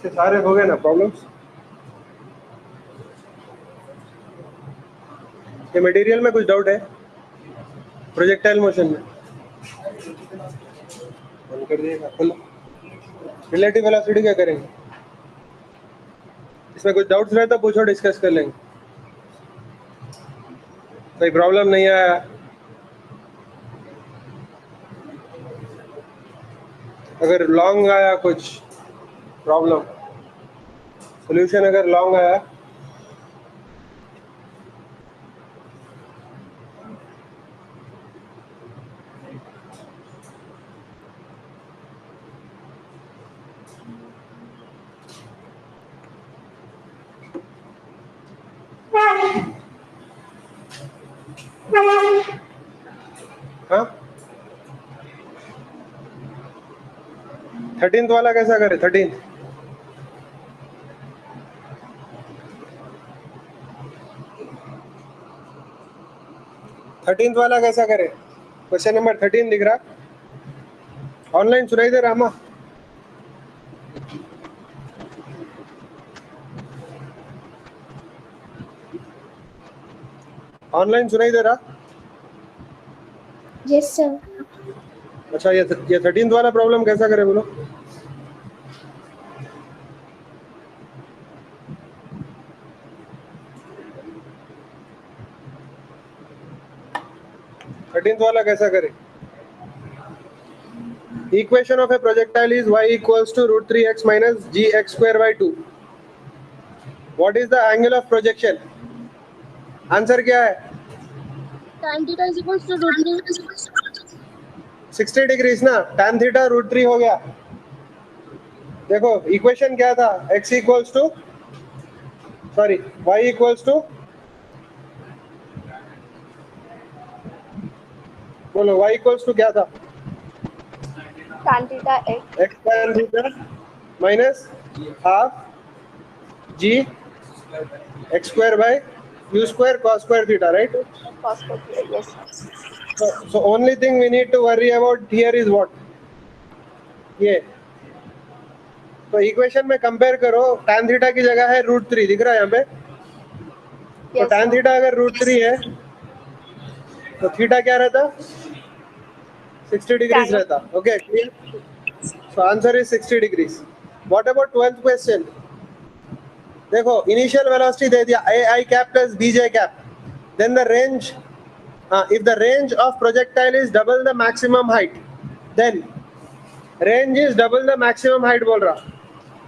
इसके सारे हो गए ना प्रॉब्लम्स? ये मटेरियल में कुछ डाउट है? प्रोजेक्टाइल मोशन में बंद कर दिएगा। रिलेटिव वेलोसिटी क्या करेंगे? इसमें कुछ डाउट्स रहे तो पूछो, डिस्कस कर लेंगे। कोई प्रॉब्लम नहीं आया? अगर लॉन्ग आया कुछ प्रॉब्लम, सोल्यूशन अगर लॉन्ग आया हाँ, 13th वाला कैसा करे? 13th वाला कैसा करे? क्वेश्चन नंबर 13 दिख रहा? ऑनलाइन सुनाई दे रहा? अम्मा ऑनलाइन सुनाई दे रहा? Yes sir. अच्छा, ये 13th वाला प्रॉब्लम कैसा करे बोलो? थर्टींथ वाला कैसा करे? Equation of A projectile is y equals to √3x minus gx square by 2. What is the angle of projection? Answer क्या है? tan theta is equals to √3. 60 degrees ना, tan थीटा √3 हो गया। देखो इक्वेशन क्या था? x equals to sorry y equals to, बोलो y equals to क्या था? tan theta x x tan theta minus half g x square by u square cos square theta, right? cos square theta. Yes. So only thing we need to worry about here is what? ये तो equation में compare करो, tan theta की जगह है √3 दिख रहा है यहाँ पे। तो Yes, tan sir. थीटा अगर √3 है तो थीटा क्या रहता? 60 डिग्रीज Tan of रहता। Okay clear? So answer is 60 degrees. What about 12th question? देखो इनिशियल वेलोसिटी दे दिया a I cap plus b j cap, then the range, if the range of projectile is double the maximum height, then range is double the maximum height बोल रहा।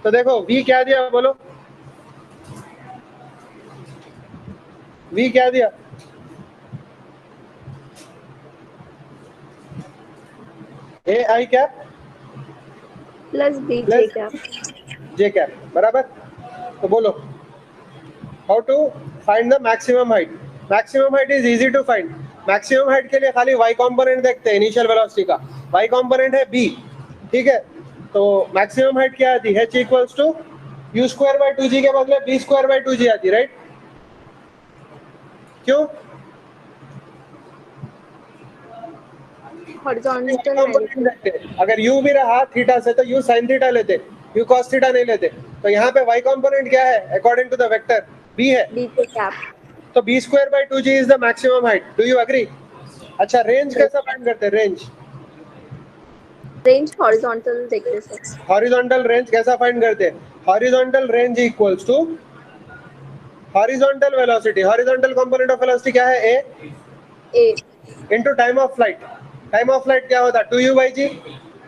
तो देखो v क्या दिया बोलो? v क्या दिया? a I cap plus b j plus cap. j cap, बराबर? तो बोलो how to find the maximum height? Maximum height is easy to find. Maximum height के लिए खाली y कंपोनेंट देखते हैं इनिशियल वेलोसिटी का। y कंपोनेंट है b, ठीक है? तो मैक्सिमम हाइट क्या आती है? h equals to u square by 2g के बदले b स्क्वायर बाय 2g आती, राइट? क्यों? Horizontal कंपोनेंट देखते हैं। अगर u भी रहा थीटा से तो u sin थीटा लेते, u cos थीटा नहीं लेते। तो यहाँ पे y कंपोनेंट क्या है according to the vector? b है। b j cap. तो b square by 2g is the maximum height. Do you agree? अच्छा रेंज कैसा फाइंड करते हैं? Range horizontal देखते सर. हॉरिजॉन्टल रेंज कैसा फाइंड करते हैं? Horizontal range equals to horizontal velocity. Horizontal component of velocity क्या है? a A into time of flight. Time of flight क्या होता है? 2u by G.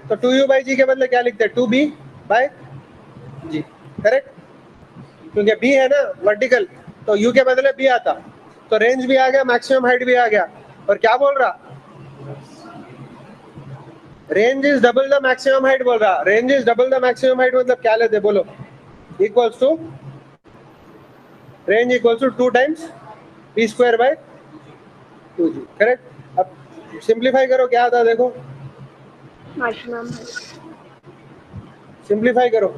तो 2u बाई जी के बदले क्या लिखते हैं? 2b बाय जी, करेक्ट? क्योंकि b है ना वर्टिकल, तो u के बदले b आता। तो रेंज भी आ गया, मैक्सिमम हाइट भी आ गया। और क्या बोल रहा? Range is double the maximum height बोल रहा। Range is double the maximum height मतलब क्या लेते बोलो? Equals to range equals to 2 times b square by 2g, correct? अब सिंप्लीफाई करो, क्या आता है देखो? maximum height. सिंप्लीफाई करो,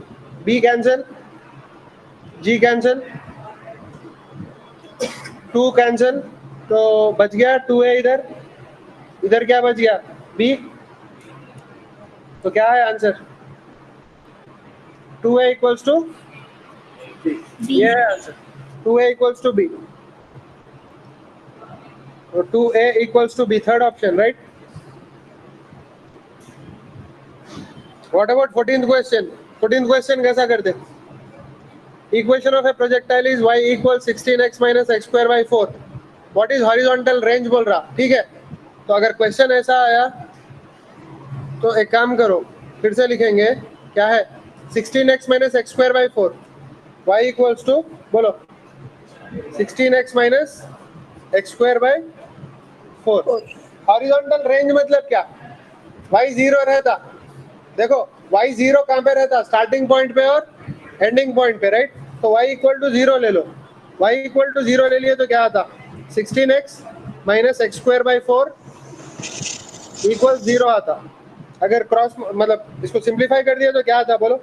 b cancel, g cancel, 2 cancel, तो बच गया 2 है इधर। इधर क्या बच गया? b। तो क्या है answer? 2a equals to B. ये है answer 2a equals to b और 2a equals to b third option right what about 14th question कैसा करते equation of a projectile is y equals 16x minus x square by 4 what is horizontal range बोल रहा ठीक है तो अगर question ऐसा आया तो एक काम करो फिर से लिखेंगे क्या है 16x minus x square by 4 y equals to बोलो 16x minus x square by 4 4. Horizontal range मतलब क्या y जीरो रहता देखो y जीरो कहाँ पे रहता स्टार्टिंग पॉइंट पे और एंडिंग पॉइंट पे राइट तो y इक्वल टू जीरो ले लो y इक्वल टू जीरो ले लिए तो क्या आता 16x minus X square by 4 equal zero आता अगर क्रॉस मतलब इसको सिंप्लीफाई कर दिया तो क्या आता बोलो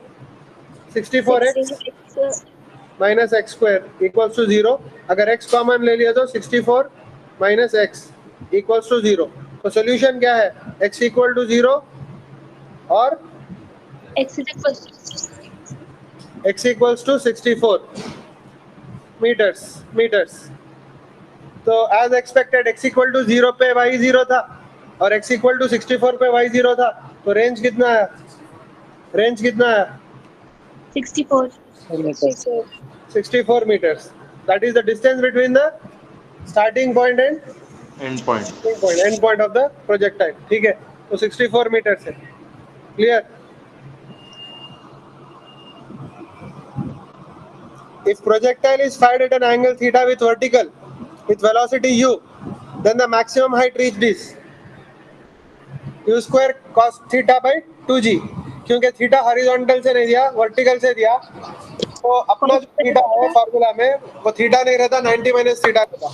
64x 16x minus X square equals to zero अगर x कॉमन ले लिया तो 64 minus X equals to zero तो सोल्यूशन क्या है x इक्वल टू जीरो और x is equal to x equals to 64 metres तो as expected x equal to zero पे y जीरो था और x इक्वल टू 64 पे y जीरो था तो रेंज कितना आया 64. 64 meters that is the distance between the starting point and End point. end point of the projectile ठीक है तो 64 meters है clear if projectile is fired at an angle theta with vertical with velocity u then the maximum height reached is u square cos theta by 2g क्योंकि theta horizontal से नहीं दिया vertical से दिया तो अपना जो थीटा है फार्मूला में वो थीटा नहीं रहता 90 माइनस थीटा रहता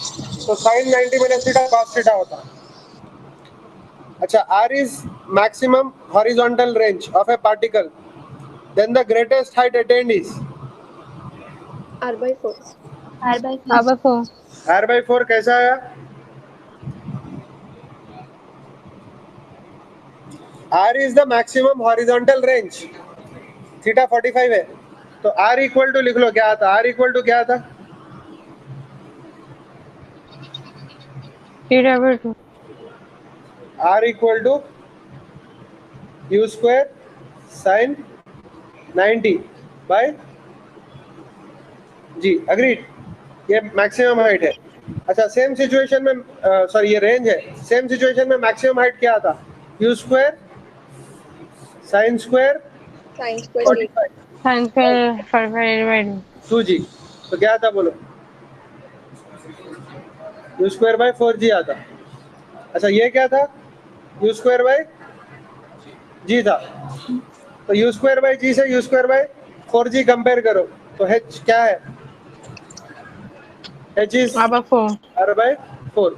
तो sin 90 minus theta cos theta होता अच्छा r is maximum horizontal range of a particle then the greatest height attained is R by 4. r by 4 कैसा आया r is the maximum horizontal range theta 45 है तो r equal to लिख लो क्या आता r equal to क्या आता r equal to u square sin 90 by g agreed ये मैक्सिमम हाइट है अच्छा सेम सिचुएशन में सॉरी ये रेंज है सेम सिचुएशन में मैक्सिमम हाइट क्या आता u square sin square Sin square 8. 2g तो क्या आता बोलो u स्क्वायर बाय 4g आता अच्छा ये क्या था u स्क्वायर बाय g था तो u स्क्वायर बाय g से u square bye 4g compare करो तो h क्या है h इज r by 4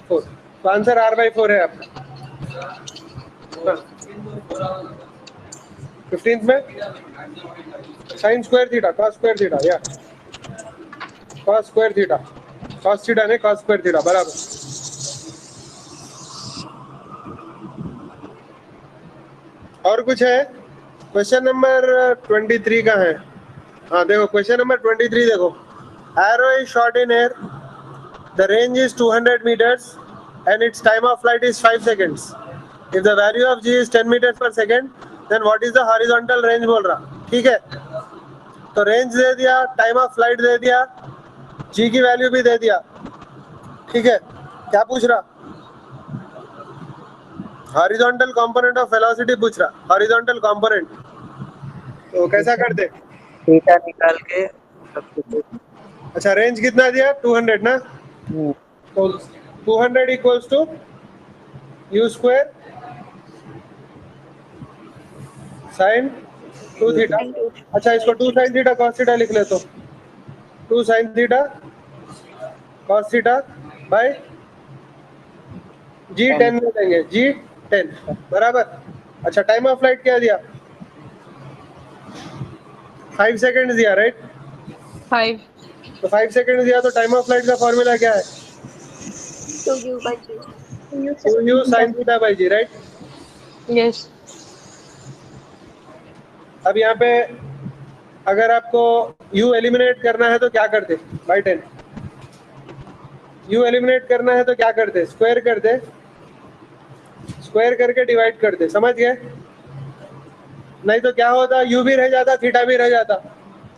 तो आंसर r by 4 है आपका 15th में sin square theta cos square theta या cos square theta cos theta ने cos स्क्वायर थीटा बराबर और कुछ है क्वेश्चन नंबर 23 का है हाँ देखो क्वेश्चन नंबर 23 देखो arrow is shot in air the range is 200 meters and its time of flight is 5 seconds if the value of g is 10 meters per second then what is the horizontal range बोल रहा ठीक है तो range दे दिया time of flight दे दिया g की value भी दे दिया ठीक है क्या पूछ रहा हॉरिजॉन्टल कंपोनेंट ऑफ वेलोसिटी पूछ रहा हॉरिजॉन्टल कंपोनेंट तो कैसा करते थीटा निकाल के सब कुछ अच्छा रेंज कितना दिया 200 ना तो 200 equals to u square sin 2 theta अच्छा इसको 2 sin थीटा cos थीटा लिख ले तो 2 sin theta cos theta by g 10 में देंगे g 10 बराबर अच्छा टाइम ऑफ फ्लाइट क्या दिया 5 सेकंड दिया राइट 5 तो 5 सेकंड दिया तो टाइम ऑफ फ्लाइट का फॉर्मूला क्या है 2u by g. 2u sin theta by g right yes अब यहाँ पे अगर आपको u एलिमिनेट करना है तो क्या करते बाई 10? u एलिमिनेट करना है तो क्या करते? स्क्वायर करते, स्क्वायर करके डिवाइड करते, समझ गए? नहीं तो क्या होता, u भी रह जाता, थीटा भी रह जाता,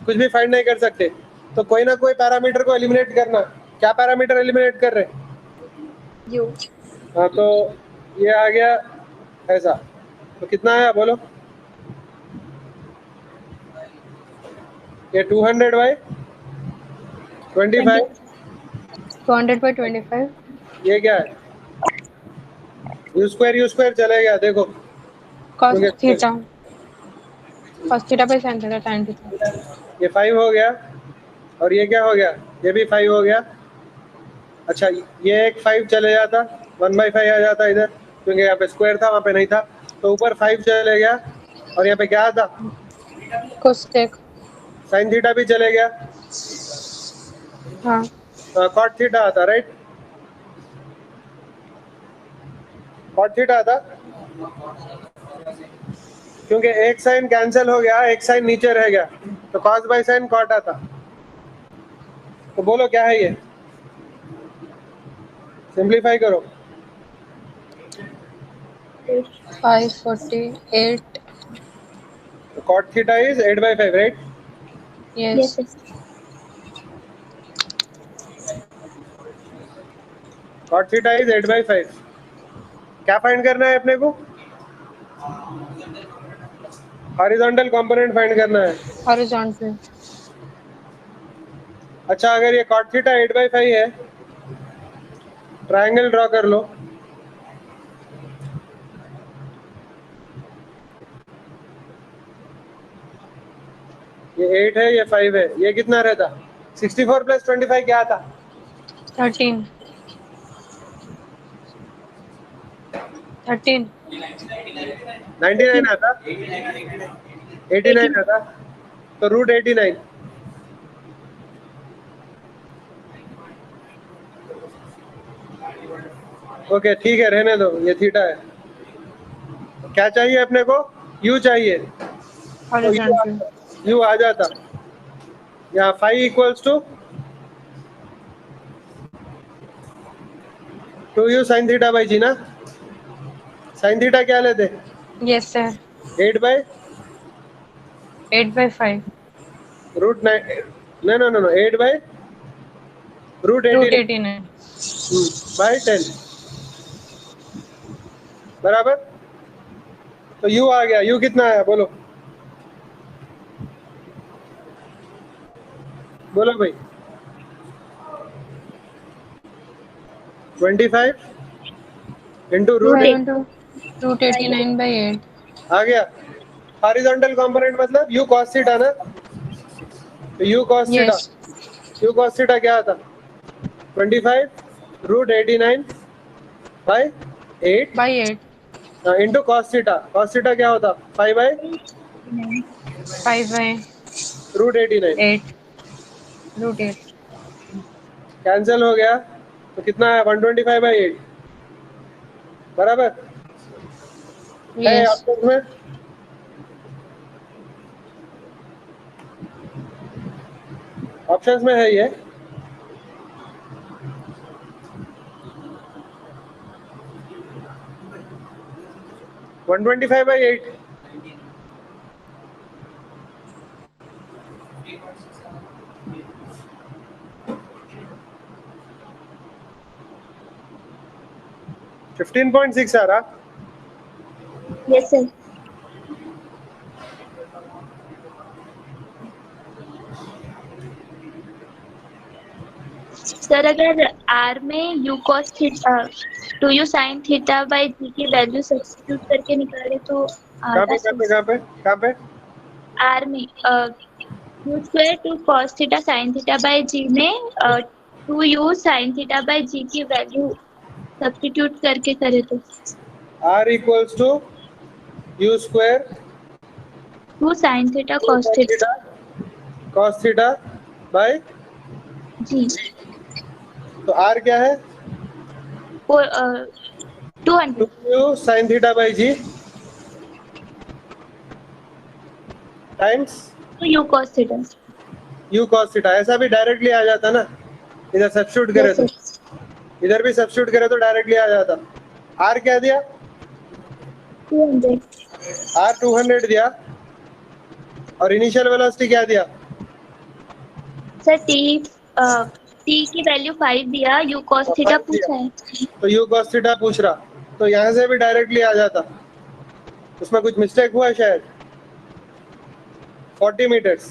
कुछ भी फाइंड नहीं कर सकते। तो कोई ना कोई पैरामीटर को एलिमिनेट करना। क्या पैरामीटर एलिमिनेट कर रहे? U. हाँ, तो ये आ गया ऐसा। तो कितना आया बोलो? ये 200 बाई 25। 200/25 ये क्या है? यू स्क्वायर चले गया, देखो cos क्योंकि theta cos theta by sin theta tan theta. ये 5 हो गया और ये क्या हो गया? ये भी 5 हो गया। अच्छा, ये एक 5 चले जाता, 1/5 आ जाता इधर, क्योंकि यहाँ पे स्क्वायर था, वहाँ पे नहीं था, तो ऊपर 5 चले गया और यहाँ पे क्या आता? cosec साइन थीटा भी चले गया, हाँ कॉट थीटा आता, राइट? कॉट थीटा आता, क्योंकि एक साइन कैंसिल हो गया, एक साइन नीचे रह गया, तो कॉस बाई साइन कॉट आता। तो बोलो क्या है ये? सिंप्लीफाई करो। 548 cot theta is 8/5, right? yes Yes, sir. Cot theta is 8/5। क्या फाइंड करना है अपने को? हॉरिजॉन्टल कंपोनेंट फाइंड करना है। horizontal अच्छा, अगर ये कॉट थीटा 8/5 है, ट्रायंगल ड्रॉ कर लो। ये 8 है, ये 5 है, ये कितना रहता? 64 + 25 क्या आता? 13 99 आता, 89 आता, तो √89। ओके, ठीक है, रहने दो, ये थीटा है। क्या चाहिए अपने को? u चाहिए, horizontal u आ जाता यहाँ 5 = 2u sin थीटा बाई जी ना। sin थीटा क्या लेते? yes sir 8/√9। 8/5 no 8/√89 √89 बाई 10 बराबर। तो u आ गया, u कितना आया बोलो? बोलो भाई। 25 इंटू √89/8 आ गया। हॉरिजॉन्टल कंपोनेंट मतलब u cos थीटा ना, तो u cos theta, yes u cos theta क्या आता? 25√89 by 8 by 8 into cos theta. cos theta क्या होता? 5/√89। 5/8 √8 कैंसिल हो गया, तो कितना है? 125/8 बराबर है। yes ऑप्शन में ऑप्शंस में है ये। वन 125/8 15.6 आ रहा। Yes, sir. सर अगर R में u cos theta 2u sin theta by g की वैल्यू सब्स्टिट्यूट करके निकाले तो कहाँ पे R में u square 2 cos theta sin theta by g में 2u sin theta by g की वैल्यू सब्स्टिट्यूट करके करे तो R equals to u square 2 sin theta cos theta cos theta by G तो R क्या है? 200 2u sin theta by ji times two u cos theta. u cos theta, ऐसा भी directly आ जाता ना, इधर सब्स्टिट्यूट करे यस तो, सर। इधर भी सब्स्टिट्यूट करे तो डायरेक्टली आ जाता। r क्या दिया? 200। r 200 दिया, और इनिशियल वेलोसिटी क्या दिया? सर टी की वैल्यू 5 दिया, यू cos थीटा 5 पूछा दिया, है। तो u cos थीटा पूछ रहा, तो यहाँ से भी डायरेक्टली आ जाता। उसमें कुछ मिस्टेक हुआ है शायद। 40 metres,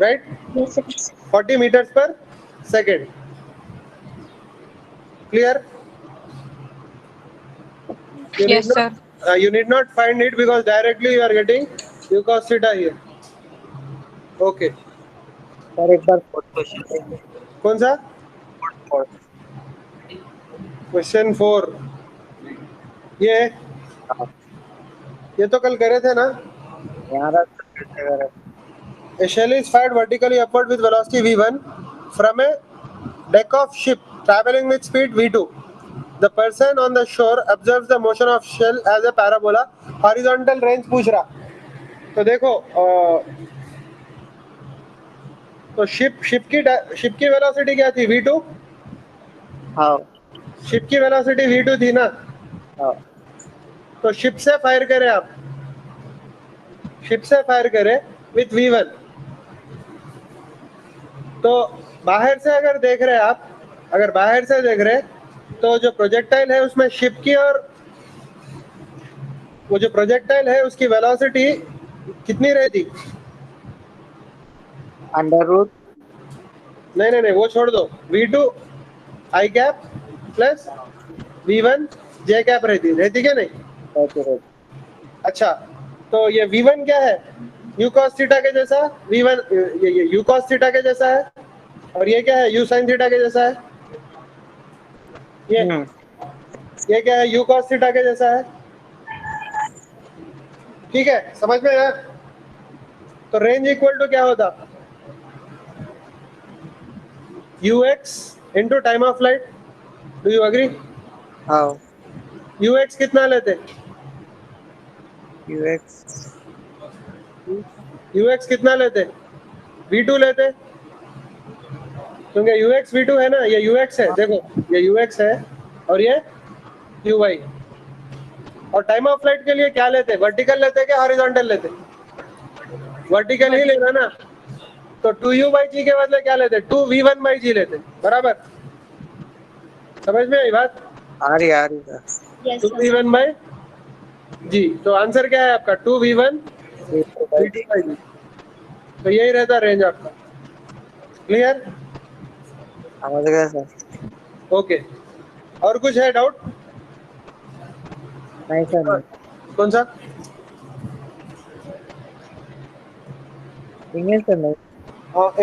right? Yes sir. 40 meters per second. Clear? Yes, sir. You need not find it because directly you are getting u cos theta here. Okay. Sir एक बार फोर्थ क्वेश्चन देखिए। कौन सा? फोर्थ। क्वेश्चन 4 ये हाँ, ये तो कल करे थे ना। यहाँ रख सकते हैं अगर A shell is fired vertically upward with velocity v1 from a deck of ship traveling with speed v2. The person on the shore observes the motion of shell as a parabola. Horizontal range पूछ रहा। तो देखो तो ship की velocity क्या थी? v2। हाँ ship की वेलोसिटी v2 थी ना, हाँ तो शिप से फायर करें आप, शिप से फायर करें विथ v1, तो बाहर से अगर देख रहे हैं आप, अगर बाहर से देख रहे तो जो प्रोजेक्टाइल है उसमें शिप की, और वो जो प्रोजेक्टाइल है उसकी वेलोसिटी कितनी रहती? अंडर रूट नहीं, वो छोड़ दो, v2 i cap plus v1 j cap रहती क्या नहीं? रहती। अच्छा, तो ये v1 क्या है? u cos थीटा के जैसा, v1 ये u cos थीटा के जैसा है, और ये क्या है? u sin थीटा के जैसा है। ये क्या है? u cos थीटा के जैसा है। ठीक है, समझ में आया? तो रेंज इक्वल टू क्या होता? ux into time of flight. Do you agree? हाँ ux कितना लेते? यूएक्स ux कितना लेते? v2 लेते, क्योंकि ux v2 है ना, ये ux है, देखो ये ux है और ये uy। और टाइम ऑफ फ्लाइट के लिए क्या लेते? वर्टिकल लेते क्या हॉरिजॉन्टल लेते? वर्टिकल ही लेना ना, तो 2u/g के बदले क्या लेते? 2v1/g लेते। बराबर, समझ में आई बात? आ रही सर। Yes sir. 2v1/g, तो आंसर क्या है आपका? 2v1 v2/g। तो यही रहता रेंज आपका। क्लियर? समझ गए सर। ओके, और कुछ है डाउट? नहीं सर नहीं। कौन सा? इंग्लिश सर नहीं।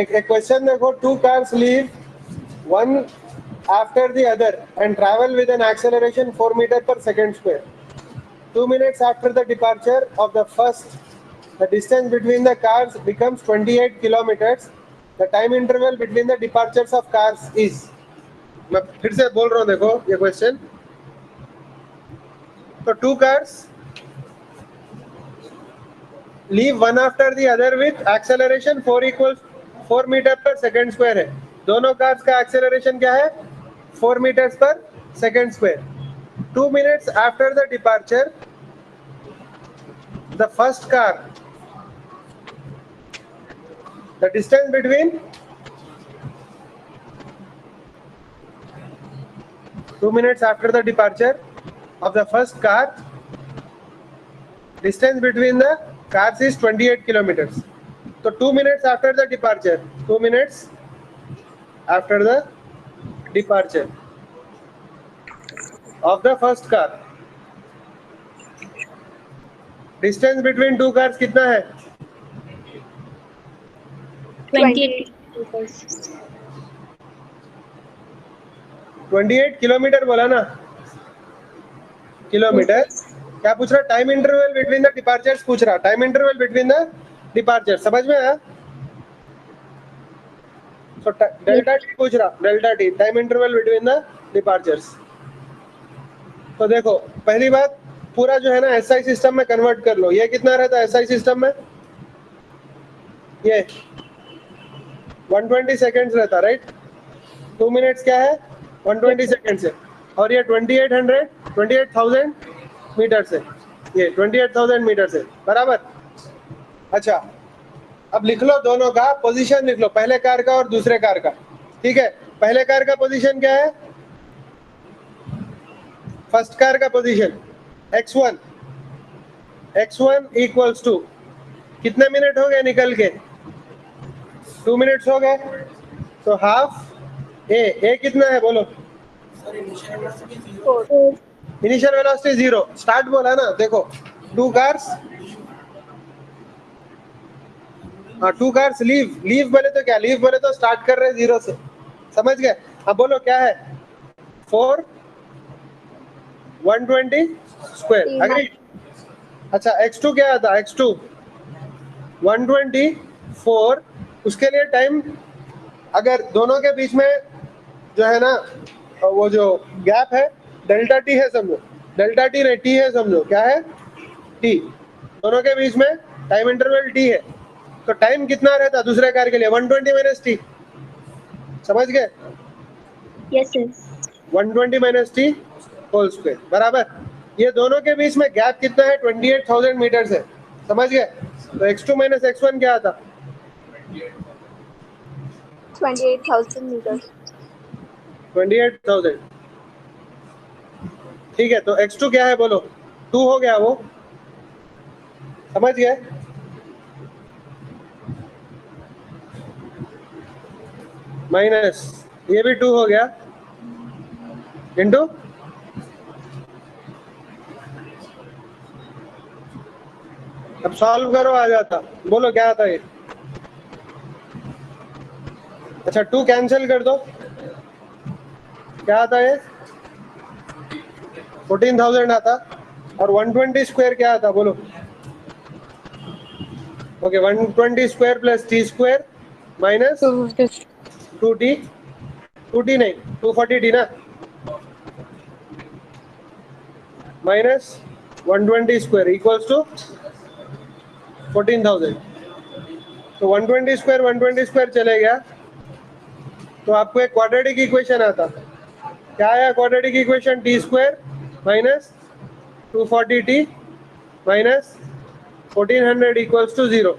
एक क्वेश्चन देखो, 2 cars leave one after the other and travel with an acceleration 4 meter per second square. 2 minutes after the departure of the first, the distance between the cars becomes 28 kilometers. The time interval between the departures of cars is. मैं फिर से बोल रहा हूँ, देखो ये question. तो 2 cars leave one after the other with acceleration 4 metre पर सेकेंड स्क्वायर है। दोनों कार्स का एक्सेलरेशन क्या है? 4 मीटर पर second square. 2 minutes after the departure, the first car, the distance between 2 minutes after the departure of the first car, distance between the cars is 28 kilometers. So 2 minutes after the departure, 2 minutes after the departure of the first car, distance between two cars कितना है? 28। 28 kilometre बोला ना, kilometre. क्या पूछ रहा? Time interval between the departures पूछ रहा, time interval between the departures. समझ में आया? सो डेल्टा टी पूछ रहा, delta T, time interval between the departures. तो देखो पहली बात, पूरा जो है ना एसआई सिस्टम में कन्वर्ट कर लो। ये कितना रहता है एसआई सिस्टम में? ये 120 सेकेंड्स रहता, राइट? 2 मिनट्स क्या है 120 सेकेंड्स है, और ये 28,000 मीटर से, ये 28,000 मीटर से, बराबर। अच्छा, अब लिख लो दोनों का पोजीशन, लिख लो पहले कार का और दूसरे कार का, ठीक है? पहले कार का पोजीशन क्या है? फर्स्ट कार का पोजीशन x1 इक्वल्स टू कितने मिनट हो गए निकल के? 2 मिनट्स हो गए, तो हाफ ए कितना है बोलो? इनिशियल वेलोसिटी 0, स्टार्ट बोला ना, देखो 2 कार्स, हाँ 2 कार्स लीव बोले तो क्या, लीव बोले तो स्टार्ट कर रहे 0 से, समझ गए? अब बोलो क्या है? 4 120 स्क्वायर, एग्री? अच्छा x2 क्या आता? x2 124, उसके लिए टाइम, अगर दोनों के बीच में जो है ना वो जो गैप है डेल्टा टी है, समझो डेल्टा टी नहीं टी है, समझो क्या है? टी, दोनों के बीच में टाइम इंटरवल टी है, तो टाइम कितना रहता दूसरे कार के लिए? 120 माइनस टी, समझ गए? Yes sir. 120 minus t whole square, बराबर। ये दोनों के बीच में गैप कितना है? 28,000 मीटर है, समझ गए? तो x2 माइनस x1 क्या आता? 28,000 meters. 28,000, ठीक है? तो x2 क्या है बोलो? 2 हो गया वो, समझ गए? माइनस ये भी 2 हो गया, इंटू अब सॉल्व करो, आ जाता, बोलो क्या आता है? अच्छा 2 कैंसिल कर दो, क्या आता है? 14,000 आता, और 120 स्क्वायर क्या आता बोलो? Okay 120 square plus t square minus 2t, 2t नहीं 240t ना, माइनस 120 स्क्वायर इक्वल्स टू 14,000। तो 120 स्क्वायर चले गया, तो आपको एक क्वाड्रेटिक इक्वेशन आता, क्या आया quadratic equation? T square minus 240t minus 1400 equals to 0।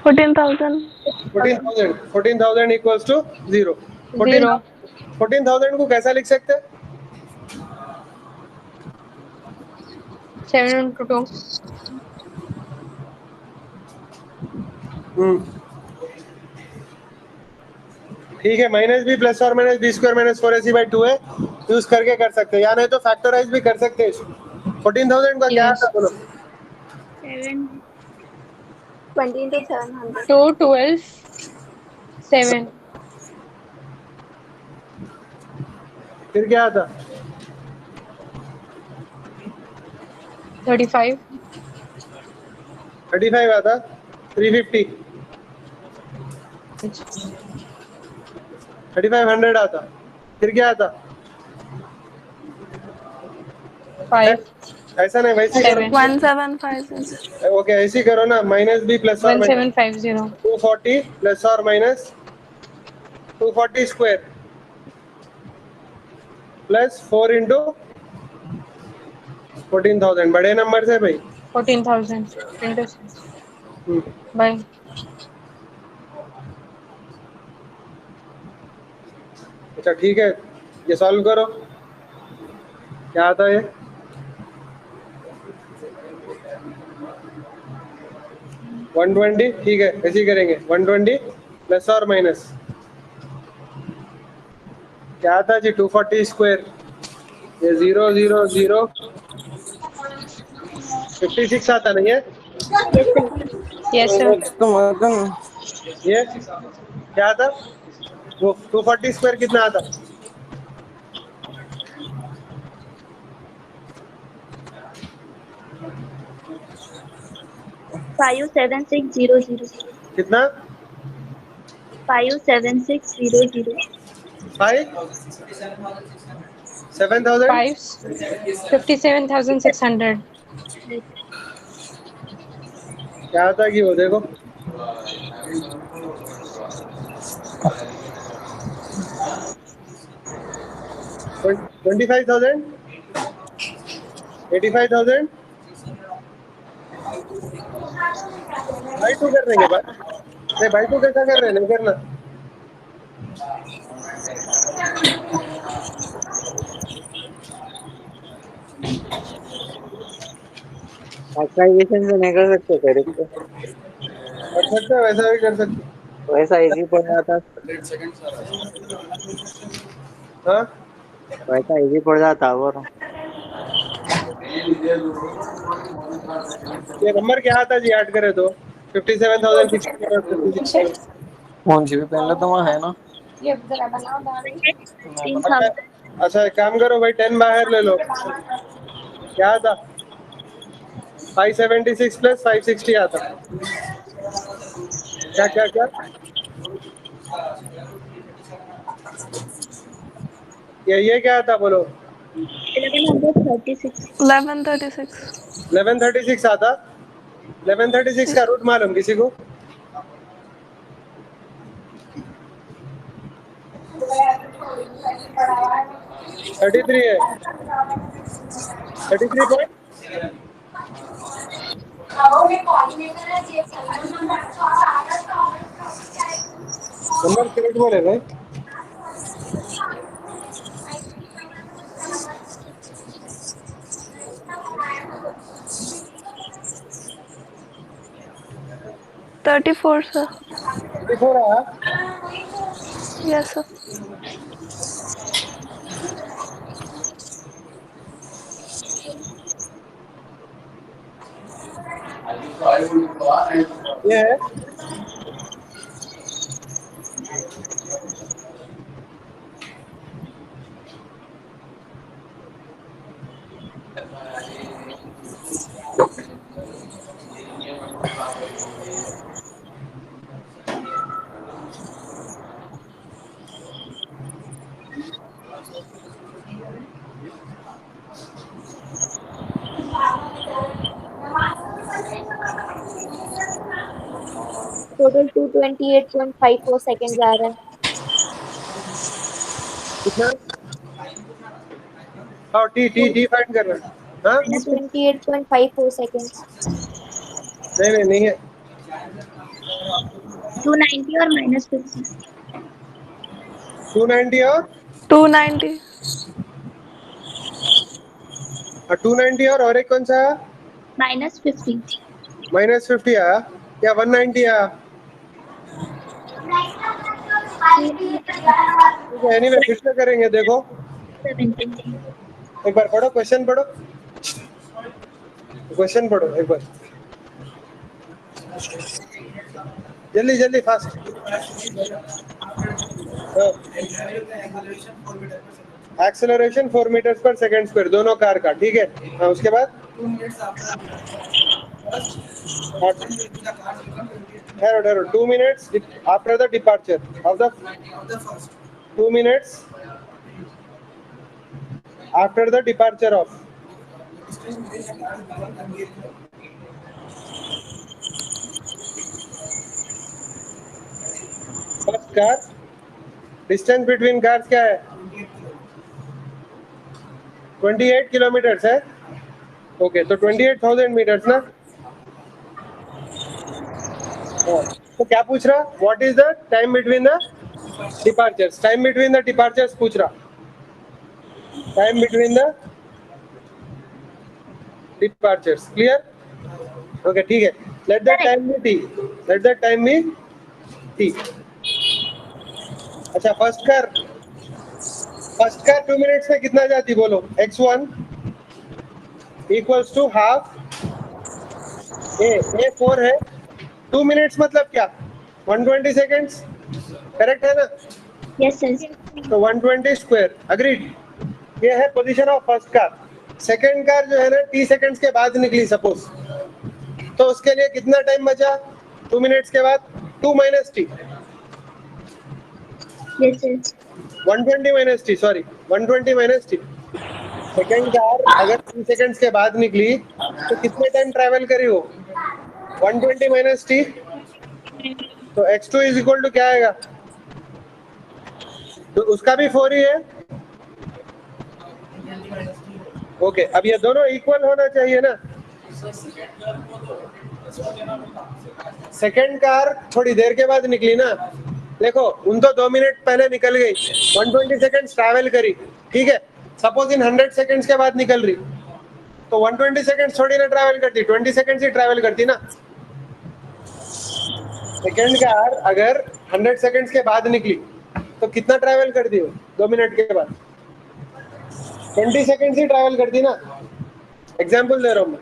14,000. 14,000 equals to 0। 14,000 को कैसा लिख सकते हैं? 7 into 2. ठीक है, माइनस बी प्लस और minus b square minus 4ac/2 है, यूज करके कर सकते हैं, या नहीं तो फैक्टराइज भी कर सकते हैं इसको। 14,000 का क्या Yes. आता बोलो? 20 into 700. 2, 12, 7, फिर क्या आता? 35, 35 आता, 350, 3500 आता, फिर क्या आता? 5, ऐसा नहीं, वैसे 7, 1750. ओके ऐसे करो ना, माइनस बी प्लस और माइनस 1750, 240 प्लस और माइनस 240 स्क्वायर प्लस 4 इंटू 14,000, बड़े नंबर से भाई। 14,000 into 6 by अच्छा ठीक है, ये सॉल्व करो, क्या आता है? ये 120, ठीक है ऐसे ही करेंगे, 120 प्लस और माइनस क्या आता जी? 240 स्क्वायर, ये 0 0 0 56 आता नहीं है? yes sir, ये क्या आता? वो 240 स्क्वायर कितना आता? फाइव 7600. कितना? 57600. 7,000 57,600. क्या आता कि वो देखो $25,000, $85,000, बाई टू कर देंगे भाई। नहीं बाई टू कैसा कर रहे हैं, नहीं करना। फैक्टराइजेशन से नहीं कर सकते फिर इसको, कर सकते हैं, वैसा भी कर सकते हैं। वैसा इजी पड़ जाता, हाँ वैसा इजी पड़ जाता वो। ये नंबर क्या आता जी, ऐड करे तो 57,656। कौन सी भी पहले तो वहाँ है ना। अच्छा अच्छा, एक काम करो भाई, 10 बाहर ले लो। क्या आता? 576 प्लस 560 आता। क्या क्या क्या? ये क्या आता बोलो? 1136 1136 1136 आता। 1136 का रूट मालूम किसी को? थर्टी थ्री है। 33 पॉइंट नंबर करेक्ट बोले भाई। $34 sir. 34 आया। Yes sir. ये है टोटल 228.54 सेकेंड्स आ रहा है। कितना? हाँ टी टी टी फाइंड कर रहे हैं। हाँ 228.54 सेकेंड्स। नहीं है। 290 और -50 290 और 290 290 और एक कौन सा? -50 -50 आया या 190 आया? एनीवे फिर से करेंगे, देखो 70 एक बार पढ़ो, क्वेश्चन पढ़ो, क्वेश्चन पढ़ो एक बार, जल्दी जल्दी फास्ट। एक्सेलरेशन 4 मीटर्स पर सेकंड स्क्वायर दोनों कार का, ठीक है। हाँ उसके बाद ठहरो 2 minutes after the departure of the 2 minutes after the departure of first car. Distance between cars क्या है? 28 किलोमीटर्स है। ओके तो 28,000 मीटर्स ना। तो क्या पूछ रहा? What is the time between the departures? Time between the departures पूछ रहा। Time between the departures, clear? Okay ठीक है। Let the time be t, let the time be t. अच्छा फर्स्ट कार 2 मिनट्स में कितना जाती बोलो? x1 इक्वल्स टू हाफ ए 4 है। 2 मिनट्स मतलब क्या? 120 सेकेंड्स, करेक्ट है ना? Yes sir. तो 120 स्क्वायर, अग्रीड। ये है position of first car. Second car जो है ना t सेकंड्स के बाद निकली सपोज, तो उसके लिए कितना टाइम बचा 2 मिनट्स के बाद? 2 minus T, yes sir. 120 minus T, sorry 120 minus T. Second car अगर 3 सेकंड्स के बाद निकली तो कितने टाइम ट्रैवल करी हो? 120 माइनस टी तो x2 इज इक्वल टू क्या आएगा? तो उसका भी 4 ही है। ओके, अब ये दोनों इक्वल होना चाहिए ना। सेकंड कार थोड़ी देर के बाद निकली ना, देखो उन तो 2 मिनट पहले निकल गई, 120 सेकंड्स ट्रैवल करी, ठीक है। सपोज इन 100 सेकंड्स के बाद निकल रही, तो 120 सेकंड्स थोड़ी ना ट्रैवल करती, 20 सेकंड्स ही ट्रैवल करती ना। सेकंड कार अगर 100 सेकंड्स के बाद निकली तो कितना ट्रैवल करती हो? 2 मिनट के बाद 20 सेकंड्स ही ट्रैवल करती ना। एग्जांपल दे रहा हूँ मैं,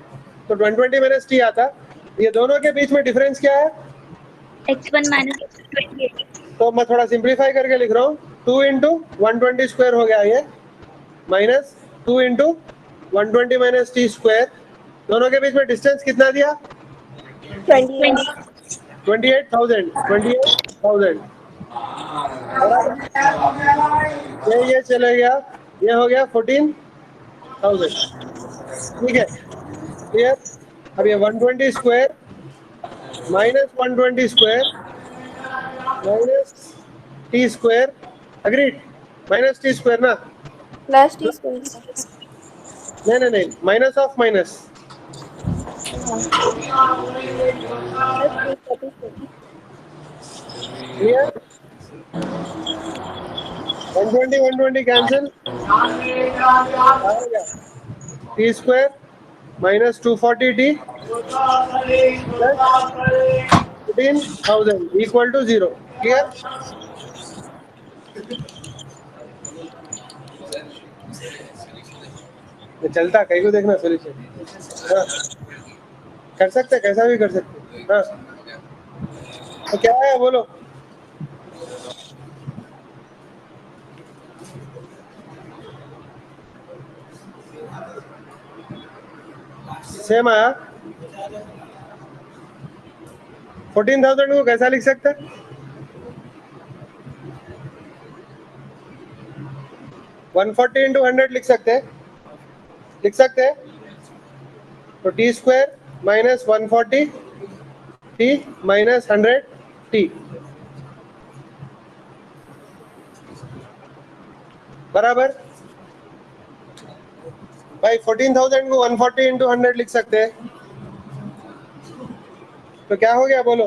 तो 120 माइनस टी आता, ये दोनों के बीच में डिफरेंस क्या है? x1 minus x28. तो मैं थोड़ा सिंप्लीफाई करके लिख रहा हूँ, 2 इंटू 120 स्क्वायर हो गया ये, minus 2 into 120 minus t square. दोनों के बीच में डिस्टेंस कितना दिया? 28,000 ये चले गया, ये हो गया 14,000, ठीक है क्लियर। अब ये 120 square minus 120 square minus t square, agreed, minus t square ना, प्लस टी स्क्वायर नहीं, minus of minus, clear. 120 cancel, t square minus 240 t plus 14,000 equal to 0, clear. चलता कहीं को देखना सोल्यूशन, हाँ कर सकते, कैसा भी कर सकते, हाँ तो क्या है बोलो। सेम आया। 14,000 को कैसा लिख सकते? 140 इंटू 100 लिख सकते हैं। तो T square minus 140 T minus 100 T बराबर भाई 14,000 को 140 इंटू 100 लिख सकते हैं, तो क्या हो गया बोलो।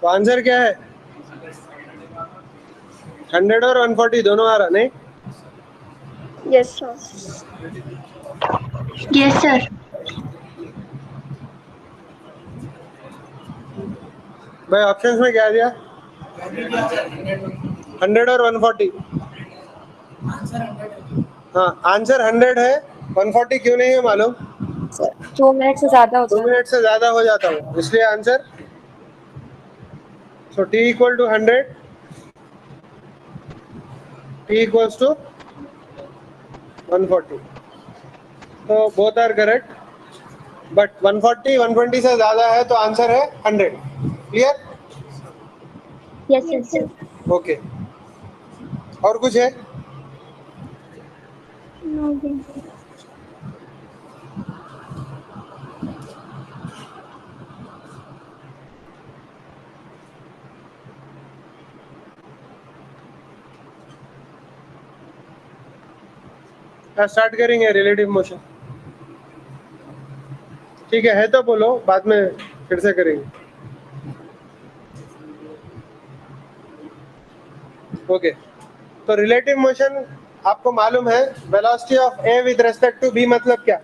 तो आंसर क्या है? 100 और 140 दोनों आ रहा नहीं? Yes sir. Yes, sir. भाई ऑप्शंस में क्या दिया? 100 और 140। हाँ आंसर 100 है, 140 क्यों नहीं है मालूम? 2 मिनट से ज्यादा होता 2 है। मिनट से ज्यादा हो जाता है, इसलिए answer. So t equal to 100, t equals to 140, तो बोथ आर करेक्ट, बट 140 120 से ज्यादा है तो आंसर है 100, क्लियर। Yes, sir. ओके, और कुछ है? No, sir. स्टार्ट करेंगे रिलेटिव मोशन, ठीक है तो बोलो, बाद में फिर से करेंगे। ओके, तो रिलेटिव मोशन आपको मालूम है, velocity of A with respect to B मतलब क्या?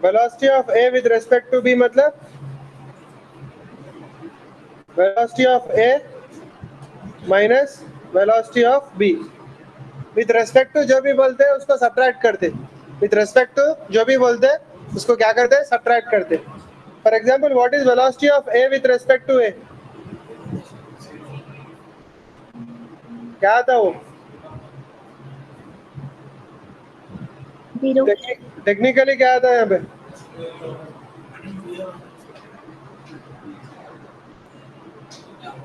Velocity of A with respect to B मतलब velocity of A minus velocity of B. With respect to जो भी बोलते हैं उसको सब्ट्रैक्ट करते, विद रेस्पेक्ट टू जो भी बोलते हैं उसको क्या करते हैं? सब्ट्रैक्ट करते। For example, what is velocity of A with respect to A? क्या था वो? 0. टेक्निकली क्या आता है यहाँ पे?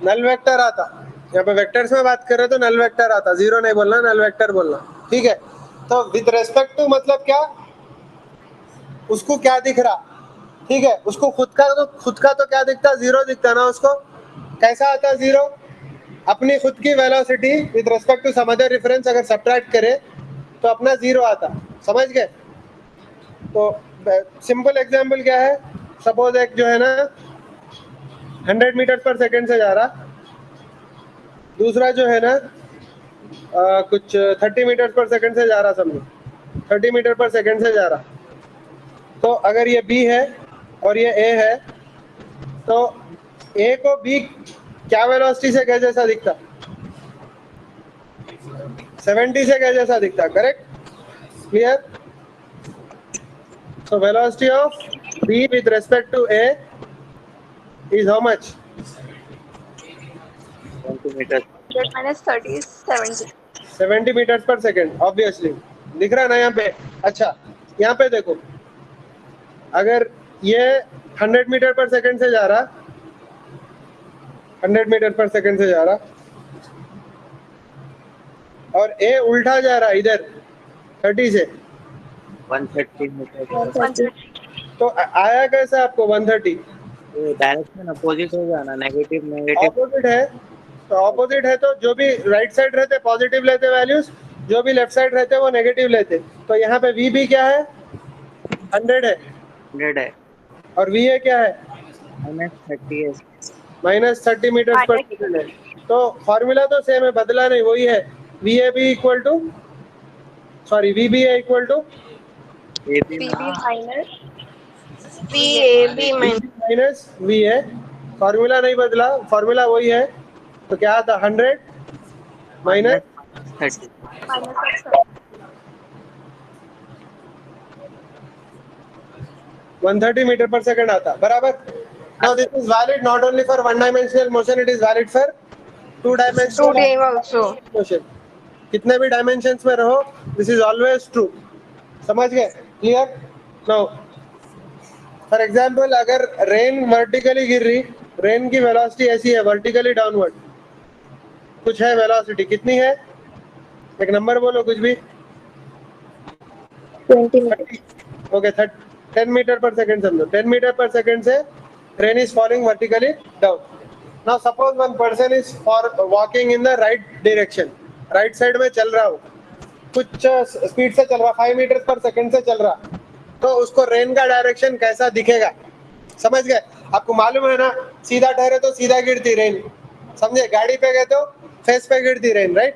नल वेक्टर आता, यहाँ पे वेक्टर्स में बात कर रहे तो नल वेक्टर आता, जीरो नहीं बोलना, नल वेक्टर बोलना, ठीक है। तो विद रेस्पेक्ट टू मतलब क्या, उसको क्या दिख रहा, ठीक है, उसको खुद का तो क्या दिखता, जीरो दिखता ना उसको। कैसा आता जीरो, अपनी खुद की velocity with respect to some other reference अगर सब्ट्रैक्ट करे तो अपना जीरो आता, समझ गए। तो सिंपल एग्जांपल क्या है, सपोज एक जो है ना 100 मीटर पर सेकंड से जा रहा, दूसरा जो है ना कुछ 30 मीटर पर सेकंड से जा रहा, समझो 30 मीटर पर सेकंड से जा रहा। तो अगर ये B है और ये A है, तो A को B क्या वेलोसिटी से क्या जैसा दिखता, 70 से क्या जैसा दिखता, correct, clear. So velocity of B with respect to A is how much? 20 metre. minus 30 is 70. 70 meters per second, obviously दिख रहा है ना यहाँ पे। अच्छा यहाँ पे देखो, अगर ये 100 मीटर पर सेकंड से जा रहा, 100 मीटर पर सेकंड से जा रहा, और A उल्टा जा रहा इधर 30 से, 130 मीटर। 130. तो आया कैसा आपको 130? डायरेक्शन अपोजिट हो जाना, नेगेटिव नेगेटिव। ऑपोजिट है, तो ऑपोजिट है तो जो भी राइट साइड रहते पॉजिटिव लेते वैल्यूज, जो भी लेफ्ट साइड रहते वो नेगेटिव लेते। तो यहाँ पे VB क्या है, 100 है, 100 है, और VA क्या है, -30 है। -30 मीटर पर सेकंड है। तो फॉर्मूला तो सेम है, बदला नहीं, वही है। VAB equal to, sorry VBA equal to AB minus VA, formula नहीं बदला, फॉर्मूला वही है। तो क्या आता, 100 माइनस 30। 130 मीटर पर सेकंड आता, बराबर। Now this is valid not only for one dimensional motion, it is valid for two dimensional 2D also. motion. कितने भी डायमेंशंस में रहो, दिस इज ऑलवेज ट्रू, समझ गए, क्लियर। नाउ फॉर एग्जांपल अगर रेन वर्टिकली गिर रही, रेन की वेलोसिटी ऐसी है वर्टिकली डाउनवर्ड, कुछ है वेलोसिटी, कितनी है, एक नंबर बोलो कुछ भी। 20 meters. ओके 10 मीटर पर सेकंड समझो, 10 मीटर पर सेकंड से train is falling vertically down. Now suppose one person is for walking in the right direction, right side में चल रहा हो, कुछ स्पीड से चल रहा, 5 मीटर पर सेकंड से चल रहा, तो उसको रेन का डायरेक्शन कैसा दिखेगा, समझ गए। आपको मालूम है ना, सीधा ठहरे तो सीधा गिरती रेन, समझे, गाड़ी पे गए तो फेस पे गिरती रेन, राइट,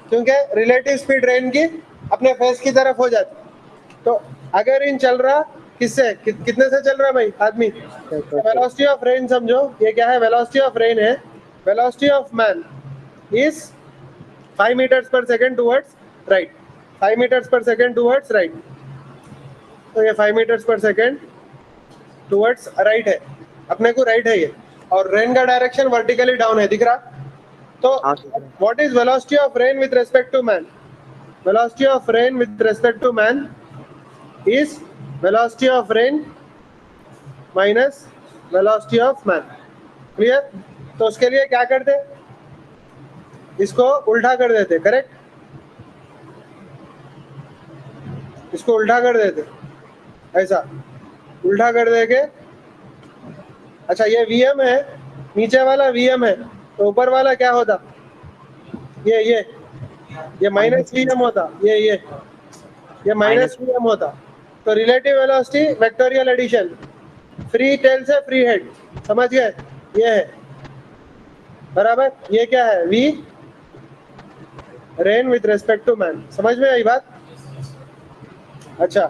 क्योंकि रिलेटिव स्पीड रेन की अपने फेस की तरफ हो जाती। तो अगर इन चल रहा किससे कितने से चल रहा भाई आदमी, वेलोसिटी ऑफ रेन समझो, ये क्या है, वेलोसिटी ऑफ रेन है, velocity of man is 5 meters per second towards right, 5 meters per second towards right। तो ये 5 meters per second towards right है, अपने को right है ये, और रेन का डायरेक्शन वर्टिकली डाउन है, दिख रहा। तो what is velocity of rain with respect to man, velocity of rain with respect to man is velocity of rain minus velocity of man, clear. तो उसके लिए क्या करते, इसको उल्टा कर देते, करेक्ट, इसको उल्टा कर देते, ऐसा उल्टा कर देके। अच्छा ये Vm है, नीचे वाला Vm है, तो ऊपर वाला क्या होता, ये माइनस Vm होता, ये माइनस Vm होता। तो relative velocity vectorial addition, free tail से फ्री हेड, समझ गए, ये है बराबर। ये क्या है, V rain with respect to man, समझ में आई बात। अच्छा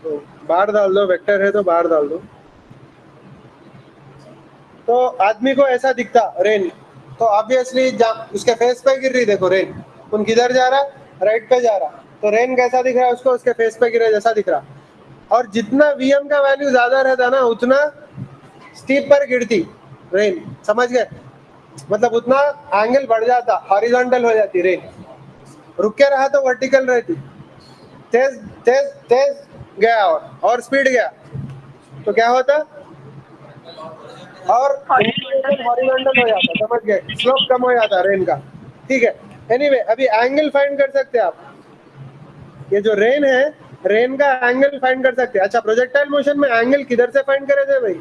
तो बाहर डाल दो, वेक्टर है तो बाहर डाल दो। तो आदमी को ऐसा दिखता रेन, तो ऑब्वियसली उसके फेस पे गिर रही, देखो रेन उन किधर जा रहा, राइट पे जा रहा, तो रेन कैसा दिख रहा है उसको, उसके फेस पे गिरे जैसा दिख रहा। और जितना Vm का वैल्यू ज्यादा रहता ना, उतना स्टीप पर गिरती रेन, समझ गए, मतलब उतना एंगल बढ़ जाता, हॉरिजॉन्टल हो जाती रेन, रुक के रहा तो वर्टिकल रहती, तेज तेज तेज गया और स्पीड गया तो क्या होता, और हॉरिजॉन्टल हो जाता, समझ गए, स्लोप कम हो जाता रेन का, ठीक है। एनीवे अभी एंगल फाइंड कर सकते हैं आप, ये जो रेन है, रेन का एंगल फाइंड कर सकते हैं। अच्छा, प्रोजेक्टाइल मोशन में एंगल किधर से फाइंड करे थे भाई?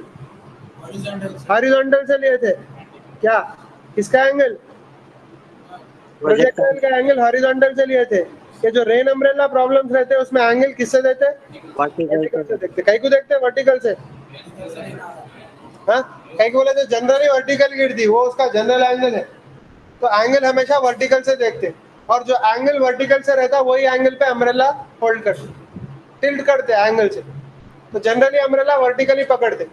हॉरिजॉन्टल से लिए थे क्या? किसका एंगल? प्रोजेक्टाइल का एंगल हॉरिजॉन्टल से लिए थे। ये जो रेन अम्ब्रेला प्रॉब्लम्स रहते हैं उसमें एंगल किससे देते हैं? वर्टिकल से देखते। कई को देखते हैं वर्टिकल से, हाँ कई को बोले तो जनरली वर्टिकल गिरती, वो उसका जनरल एंगल है, तो एंगल हमेशा वर्टिकल से देखते हैं। और जो एंगल वर्टिकल से रहता है वही एंगल पे अम्ब्रेला होल्ड करते, टिल्ट करते हैं एंगल से, तो जनरली अम्ब्रेला वर्टिकली पकड़ते।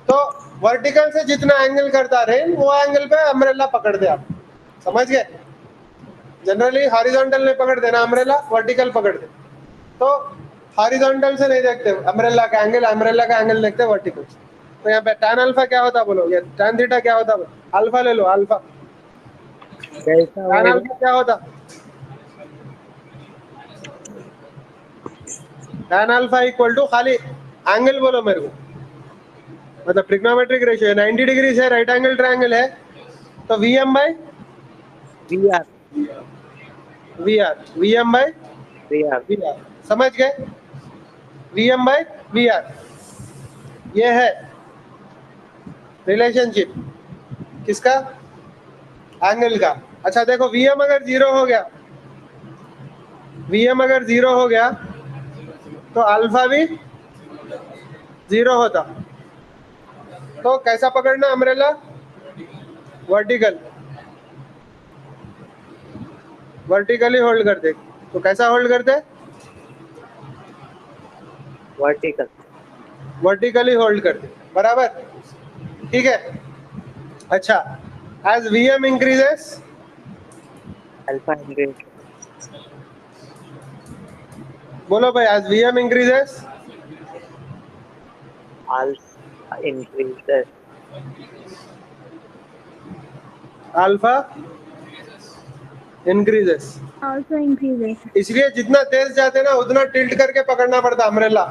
तो वर्टिकल से जितना एंगल करता रेन वो एंगल पे अम्ब्रेला पकड़ते आप, समझ गए। जनरली हॉरिजॉन्टल नहीं पकड़ते ना अम्ब्रेला, वर्टिकल पकड़ते। तो हॉरिजॉन्टल से नहीं देखते अम्ब्रेला का एंगल, अम्ब्रेला का एंगल देखते वर्टिकल। तो यहाँ पे tan अल्फा क्या होता बोलो, ये tan थीटा क्या होता बोलो, अल्फा ले लो, अल्फा tan अल्फा क्या होता? tan अल्फा इक्वल टू खाली एंगल बोलो मेरे को, मतलब ट्रिग्नोमेट्रिक रेशियो 90 डिग्री से राइट एंगल ट्रायंगल है, तो Vm by VR Vm by VR, समझ गए, Vm बाय VR, ये है रिलेशनशिप किसका? एंगल का। अच्छा देखो Vm अगर जीरो हो गया, Vm अगर जीरो हो गया तो अल्फा भी जीरो होता। तो कैसा पकड़ना अम्ब्रेला? वर्टिकल, वर्टिकली होल्ड करते। तो कैसा होल्ड करते? वर्टिकल वर्टिकली होल्ड करते, बराबर, ठीक है। अच्छा, as Vm increases, alpha increase बोलो भाई, as Vm increases alpha increase alpha increases, also increases. इसलिए जितना तेज जाते ना उतना टिल्ट करके पकड़ना पड़ता अम्ब्रेला,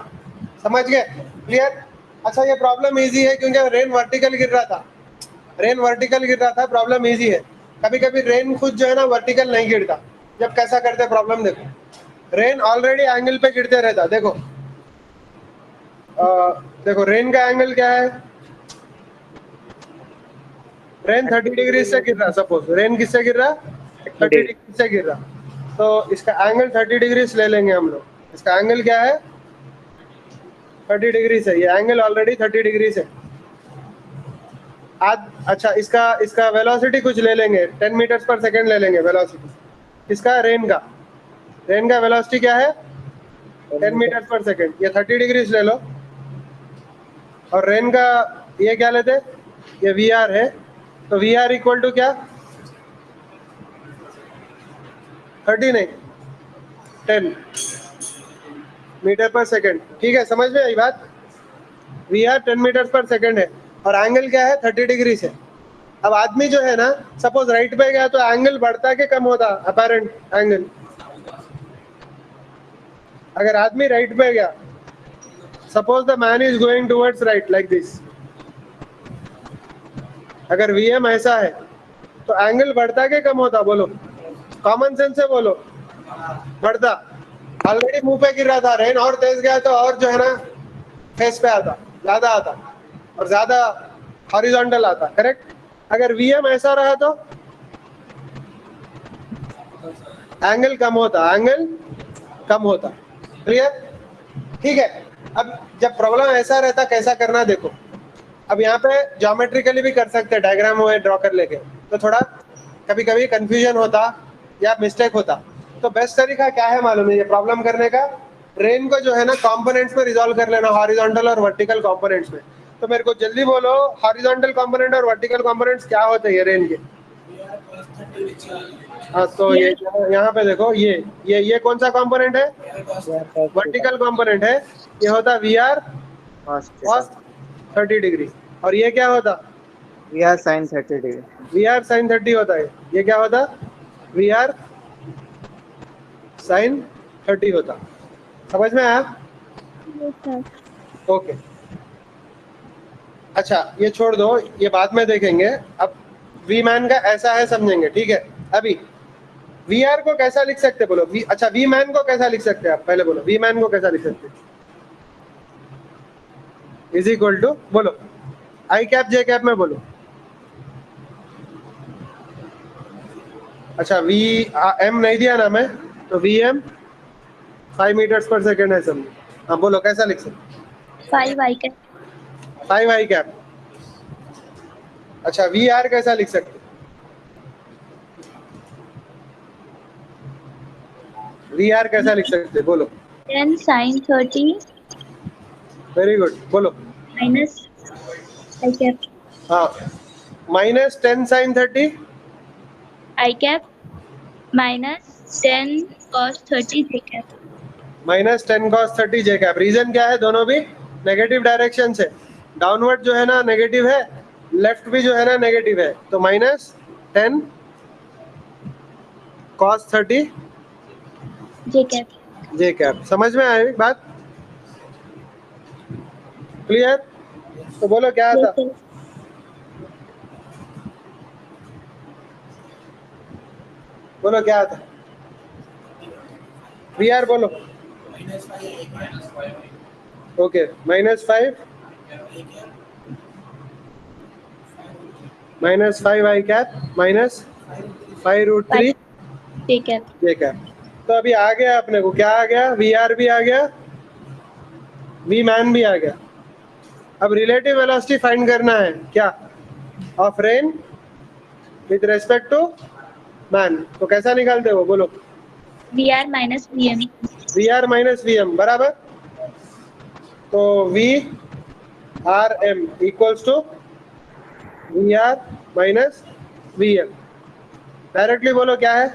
समझ गए, क्लियर। अच्छा ये प्रॉब्लम इजी है क्योंकि रेन वर्टिकल गिर रहा था, रेन वर्टिकल गिर रहा था, प्रॉब्लम इजी है। कभी कभी रेन खुद जो है ना वर्टिकल नहीं गिरता, जब कैसा करते प्रॉब्लम देखो, रेन ऑलरेडी एंगल पे गिरते रहता, देखो देखो रेन का एंगल क्या है, रेन 30 डिग्री से गिर रहा, सपोज रेन किससे गिर रहा, 30 डिग्री से गिर रहा, तो इसका एंगल 30 डिग्री ले लेंगे हम लोग, इसका एंगल क्या है 30 डिग्री से, ये एंगल ऑलरेडी 30 डिग्री से आज। अच्छा इसका वेलोसिटी कुछ ले लेंगे, 10 मीटर्स पर सेकेंड ले लेंगे वेलोसिटी, किसका, रेन का वेलोसिटी क्या है 10 मीटर्स पर सेकेंड, ये 30 डिग्री ले लो। और रेन का ये क्या लेते, ये VR है, तो VR इक्वल टू क्या 30 नहीं 10 मीटर पर सेकेंड, ठीक है, समझ में आई बात। VR 10 मीटर पर सेकेंड है और एंगल क्या है 30 डिग्री से। अब आदमी जो है ना, सपोज राइट पे गया तो एंगल बढ़ता के कम होता, अपेरेंट एंगल, अगर आदमी राइट पे गया, suppose the man is going towards right like this, अगर Vm ऐसा है तो एंगल बढ़ता के कम होता, बोलो कॉमन सेंस से बोलो, बढ़ता। ऑलरेडी मुंह पे गिर रहा था रेन, और तेज गया तो और जो है ना फेस पे आता, ज्यादा आता और ज्यादा हॉरिजॉन्टल आता, करेक्ट। अगर Vm ऐसा रहा तो एंगल कम होता, एंगल कम होता, क्लियर, ठीक है। अब जब प्रॉब्लम ऐसा रहता कैसा करना देखो, अब यहाँ पे ज्योमेट्रिकली भी कर सकते हैं, डायग्राम हुए ड्रॉ कर लेके, तो थोड़ा कभी कभी कंफ्यूजन होता या मिस्टेक होता, तो बेस्ट तरीका क्या है मालूम है ये प्रॉब्लम करने का, रेन को जो है ना कंपोनेंट्स में रिजॉल्व कर लेना, हॉरिजॉन्टल और वर्टिकल कंपोनेंट्स में। तो मेरे को जल्दी बोलो, हॉरिजॉन्टल कंपोनेंट और वर्टिकल कंपोनेंट्स क्या होते हैं रेन के? हाँ तो ये यहाँ पे देखो, ये कौन सा कंपोनेंट है, वर्टिकल कंपोनेंट है, ये होता VR cos 30 डिग्री, और ये क्या होता VR sin 30 degree, VR sin 30 होता है, ये क्या होता VR sin 30 होता, समझ में आया, ओके। अच्छा ये छोड़ दो, ये बाद में देखेंगे। अब वी मैन का ऐसा है समझेंगे, ठीक है। अभी वी आर को कैसा लिख सकते बोलो? अच्छा वी मैन को कैसा लिख सकते हैं आप पहले बोलो, वी मैन को कैसा लिख सकते? इज इक्वल टू बोलो, आई कैप जे कैप में बोलो। अच्छा वी एम नहीं दिया ना मैं, तो वी एम 5 मीटर्स पर सेकेंड है समझो। हाँ बोलो कैसा लिख सकते? 5 I cap 5 आई कैप। अच्छा वी आर कैसा लिख सकते? वी आर कैसा लिख सकते बोलो? 10 sin 30 वेरी गुड, बोलो। minus I cap हाँ minus 10 sine 30 I cap minus 10 cos 30 J cap. Minus 10 cos 30 J cap. Reason क्या है? दोनों भी नेगेटिव डायरेक्शन से, डाउनवर्ड जो है ना नेगेटिव है, लेफ्ट भी जो है ना नेगेटिव है, तो माइनस 10 cos 30 J cap. जे कैप। समझ में आई बात? क्लियर? तो बोलो क्या Yes, था? sir. बोलो क्या था? वी आर बोलो। ओके -5 -5 आई कैप -5√3 J cap. जे कैप। तो अभी आ गया अपने को, क्या आ गया? वी आर भी आ गया, वी मैन भी आ गया। अब रिलेटिव वेलोसिटी फाइंड करना है क्या? Of rain with respect to man. तो कैसा निकालते हो बोलो? VR minus VM. V R minus V M बराबर, तो V R M equals to V R minus V M. Directly बोलो क्या है?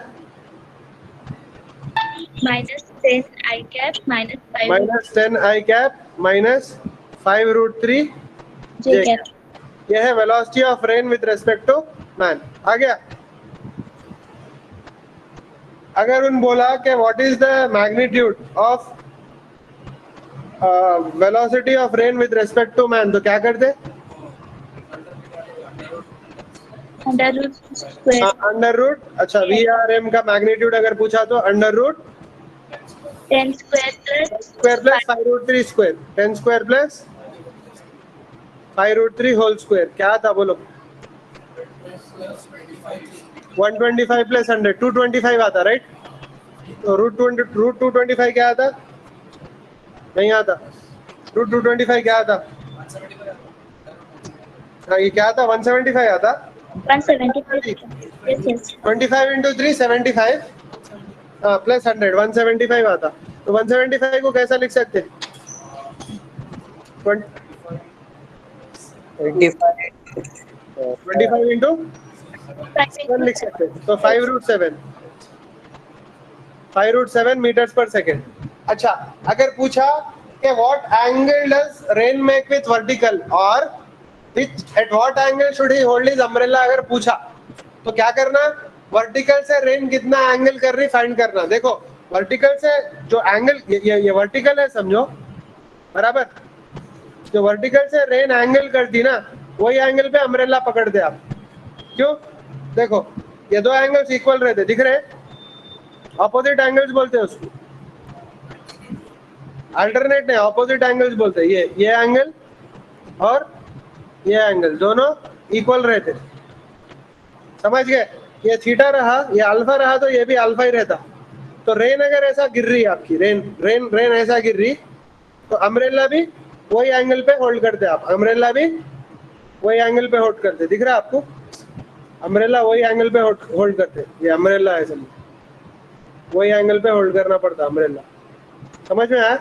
Minus 10 I cap minus 5 -10 I cap -5√3 J cap. यह है velocity of rain with respect to man. आ गया? अगर उन बोला कि what is the magnitude of velocity of rain with respect to man, तो क्या करते? Under root square under root. अच्छा वी आर एम का मैग्नीट्यूड अगर पूछा तो under root 10 square plus square plus 5√3 square, 10 square plus 5√3 whole square. क्या था बोलो? 125 प्लस 100 225 आता, राइट? तो रूट 225 क्या आता? नहीं आता। रूट 225 क्या आता? हाँ ये क्या आता? 175 आता। 175. Yes, yes. 25 इंटू 3 75 प्लस 100 175 आता। तो 175 को कैसा लिख सकते? 25 इंटू 7 लिख सकते, तो 5√7 मीटर्स पर सेकेंड। अच्छा अगर पूछा कि what angle does rain make with vertical और which at what angle should he hold his umbrella, अगर पूछा तो क्या करना? वर्टिकल से रेन कितना एंगल कर रही फाइंड करना। देखो वर्टिकल से जो एंगल ये वर्टिकल है समझो, बराबर? जो वर्टिकल से रेन एंगल करती ना, वही एंगल पे अम्ब्रेला पकड़ते आप। क्यों? देखो ये दो एंगल्स इक्वल रहते, दिख रहे हैं? ऑपोजिट एंगल्स बोलते हैं उसको, अल्टरनेट नहीं, ऑपोजिट एंगल्स बोलते हैं। ये एंगल और ये एंगल दोनों इक्वल रहते, समझ गए? ये थीटा रहा, ये अल्फा रहा, तो ये भी अल्फा ही रहता। तो रेन अगर ऐसा गिर रही है आपकी, रेन ऐसा गिर रही, तो अम्ब्रेला भी वही एंगल पे होल्ड करते आप, अम्ब्रेला भी वही एंगल पे होल्ड करते। दिख रहा है आपको? अम्ब्रेला वही एंगल पे होल्ड करते। ये अम्ब्रेला है समझ, वही एंगल पे होल्ड करना पड़ता अम्ब्रेला। समझ में आया?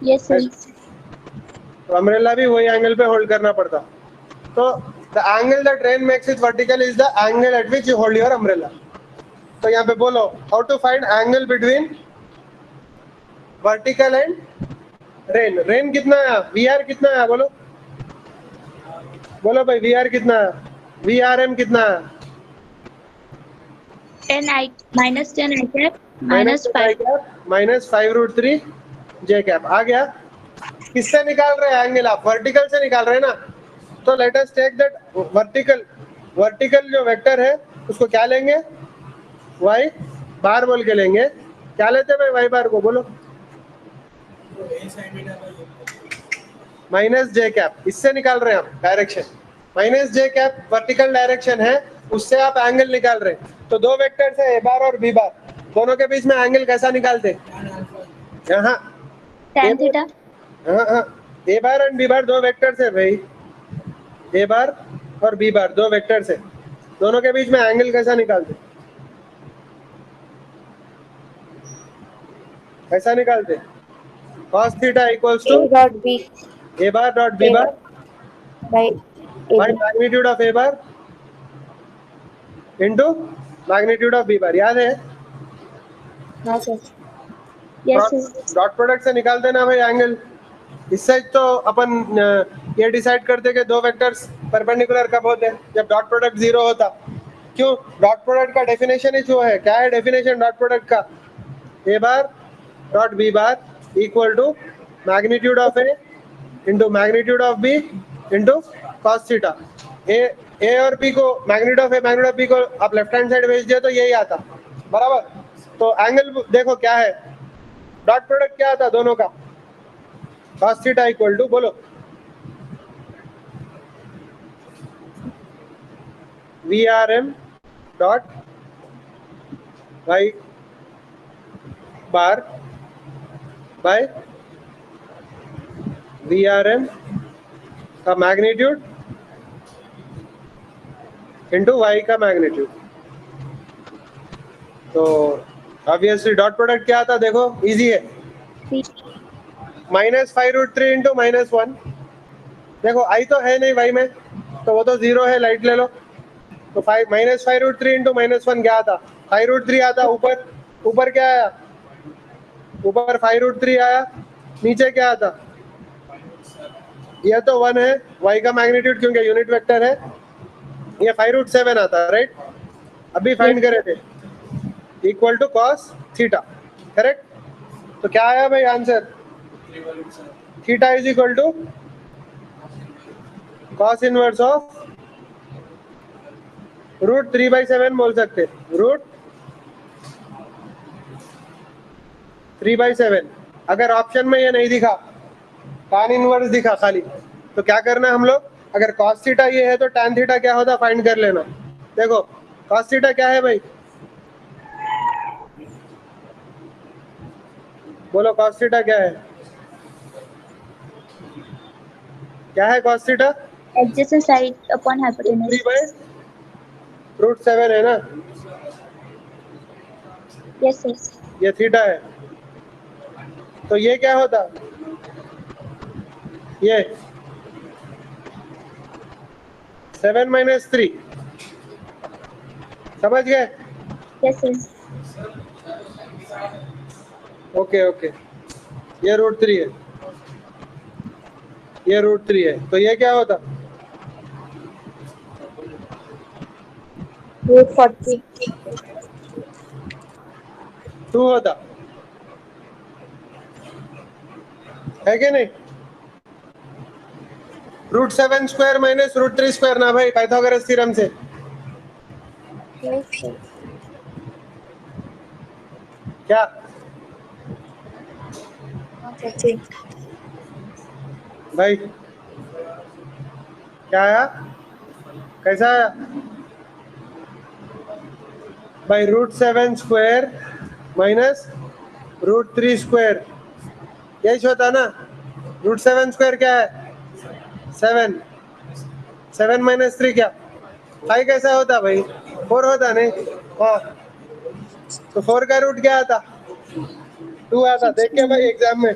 Yes, sir. तो अम्ब्रेला भी वही एंगल पे होल्ड करना पड़ता। तो the angle that rain makes it vertical is the angle at which you hold your umbrella. तो यहाँ पे बोलो how to find angle between vertical and rain. Rain कितना है? वी आर कितना है? बोलो बोलो भाई, वी आर कितना है? वी आर एम कितना है? 10 I minus 10 I cap minus 5 -5√3 J cap. आ गया? किससे निकाल रहे हैं एंगल आप? वर्टिकल से निकाल रहे हैं ना, तो let us take that vertical जो वेक्टर है उसको क्या लेंगे, y बार बोल के लेंगे। क्या लेते हैं भाई y बार को, बोलो? माइनस जे कैप, इससे निकाल रहे हैं हम डायरेक्शन। माइनस जे कैप वर्टिकल डायरेक्शन है, उससे आप एंगल निकाल रहे हैं। तो दो वेक्टर्स है a बार और b बार, दोनों के बीच में एंगल कैसा निकालते हैं? यहाँ tan थीटा। हाँ, a बार एंड b बार दो वेक्टर्स है भाई, a बार और b बार दो वेक्टर्स है, दोनों के बीच में एंगल कैसा निकालते? कैसा निकालते? cos theta equals to A dot B a bar dot b bar by by AB. magnitude of a bar into magnitude of b bar. याद है? हाँ सर। Yes sir. डॉट प्रोडक्ट से निकालते ना भाई एंगल। इससे तो अपन ये डिसाइड करते कि दो वेक्टर्स परपेंडिकुलर कब होते हैं, जब डॉट प्रोडक्ट जीरो होता। क्यों? डॉट प्रोडक्ट का डेफिनेशन ही जो है, क्या है डेफिनेशन डॉट प्रोडक्ट का? a bar dot b bar equal to magnitude of a into magnitude of b into cos theta. a और b को magnitude of a magnitude of b को आप लेफ्ट हैंड साइड भेज दिया तो यही आता, बराबर। तो एंगल देखो क्या है, डॉट प्रोडक्ट क्या आता दोनों का? cos थीटा इक्वल टू, बोलो, VRM डॉट y बार बाय VRM का मैग्नीट्यूड इंटू y का मैग्नीट्यूड। तो ऑब्वियसली डॉट प्रोडक्ट क्या आता देखो, इजी है, -5√3 इंटू -1। देखो i तो है नहीं y में, तो वो तो जीरो है, लाइट ले लो। तो -5√3 इंटू -1 क्या आता? 5√3 आता। ऊपर क्या आया? ऊपर 5√3 आया, नीचे क्या आता? यह तो 1 है, y का मैग्नीट्यूड क्योंकि यूनिट वेक्टर है, ये 5√7 आता, राइट? अभी फाइंड करे थे, equal to cos theta, correct? तो क्या आया भाई answer? Theta is equal to cos inverse of √3/7 बोल सकते, √3/7। अगर ऑप्शन में ये नहीं दिखा, tan इनवर्स दिखा खाली, तो क्या करना हम लोग? अगर cos थीटा ये है तो tan थीटा क्या होता फाइंड कर लेना। देखो cos थीटा क्या है भाई, बोलो cos थीटा क्या है? क्या है cos theta? Adjacent side upon hypotenuse. 3/√7 है ना, यस सर। ये थीटा है। तो ये क्या होता? ये 7 - 3, समझ गए? Yes sir. ओके ओके, ये √3 है, ये √3 है, तो ये क्या होता? √40 2 होता है कि नहीं? √7 स्क्वायर माइनस √3 स्क्वायर ना भाई, पाइथागोरस थ्योरम से। नहीं सर। क्या? हाँ सर ठीक। भाई क्या आया, कैसा आया भाई? √7 स्क्वायर माइनस √3 स्क्वायर, यही होता ना? √7 स्क्वायर क्या है? 7, 7 - 3 क्या? 5 कैसा होता भाई? 4 होता नहीं? हाँ, तो 4 का रूट क्या आता? 2 आता। देख के भाई एग्जाम में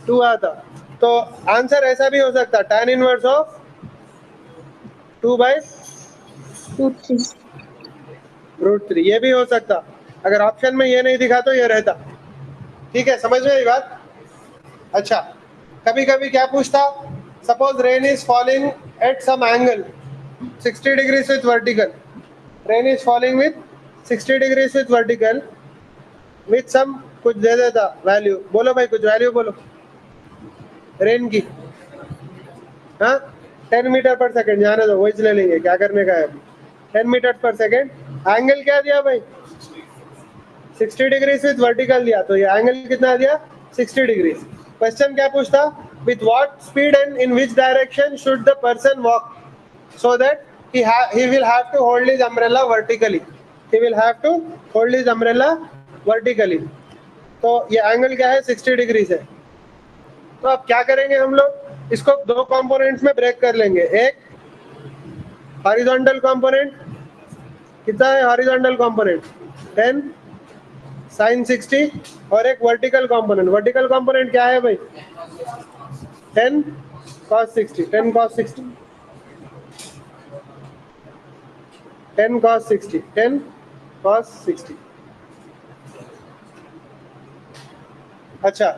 2 आता। तो आंसर ऐसा भी हो सकता, tan इनवर्स ऑफ 2/√3, ये भी हो सकता। अगर ऑप्शन में ये नहीं दिखा तो ये रहता। ठीक है, समझ में आई बात? अच्छा, कभी कभी क्या पूछता, suppose rain is falling at some angle 60 degrees with vertical, rain is falling with 60 degrees with vertical with some कुछ दे देता वैल्यू। बोलो भाई कुछ वैल्यू बोलो रेन की। हाँ, 10 मीटर पर सेकेंड, जाने दो, वही ले लेंगे, क्या करने का है अभी। 10 मीटर पर सेकेंड। एंगल क्या दिया भाई? 60 डिग्री विथ वर्टिकल दिया, तो ये एंगल कितना दिया? 60 डिग्री। क्वेश्चन क्या पूछता? With what speed and in which direction should the person walk so that he will have to hold his umbrella vertically. He will have to hold his umbrella vertically. तो ये angle क्या है? 60 degree से। तो अब क्या करेंगे हम लोग? इसको दो कंपोनेंट्स में ब्रेक कर लेंगे। एक हॉरिजॉन्टल कंपोनेंट, कितना है हॉरिजॉन्टल कंपोनेंट? 10 sin 60, और एक वर्टिकल कंपोनेंट। वर्टिकल कंपोनेंट क्या है भाई? 10 cos 60, 10 cos 60, 10 cos 60, 10 cos 60। अच्छा,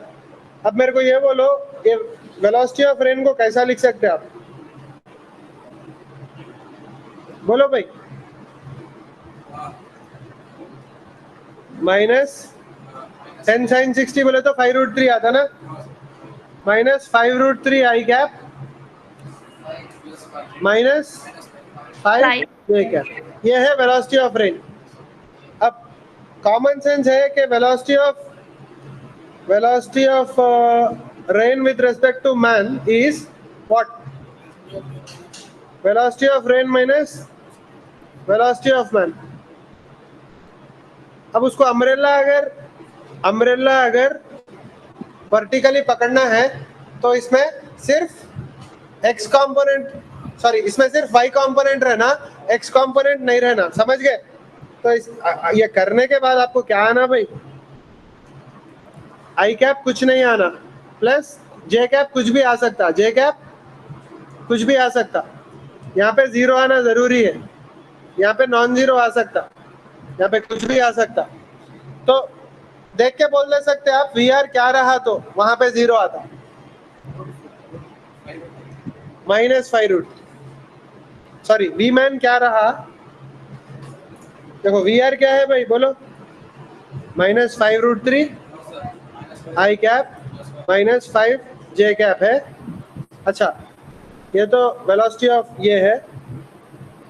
अब मेरे को ये बोलो, ये वेलोसिटी ऑफ रेन को कैसा लिख सकते हैं आप? बोलो भाई। माइनस 10 sin 60 बोले तो 5√3 आता ना, माइनस 5√3 आई कैप माइनस 5 ये क्या? ये है वेलोसिटी ऑफ रेन। अब कॉमन सेंस है कि velocity of rain with respect to man is what? Velocity of rain minus velocity of man. अब उसको अम्ब्रेला अगर वर्टिकली पकड़ना है तो इसमें सिर्फ एक्स कंपोनेंट, सॉरी इसमें सिर्फ वाई कंपोनेंट रहना, एक्स कंपोनेंट नहीं रहना, समझ गए? तो ये करने के बाद आपको क्या आना भाई? आई कैप कुछ नहीं आना, प्लस जे कैप कुछ भी आ सकता, जे कैप कुछ भी आ सकता। यहाँ पे जीरो आना जरूरी है, यहाँ पे नॉन जीरो आ सकता, यहाँ पे कुछ भी आ सकता। तो देख के बोल दे सकते आप वी आर क्या रहा, तो वहां पे जीरो आता, -5√, सॉरी वी मैन क्या रहा? देखो वी आर क्या है भाई, बोलो? -5√3 आई कैप -5 जे कैप है। अच्छा, ये तो वेलोसिटी ऑफ ये है।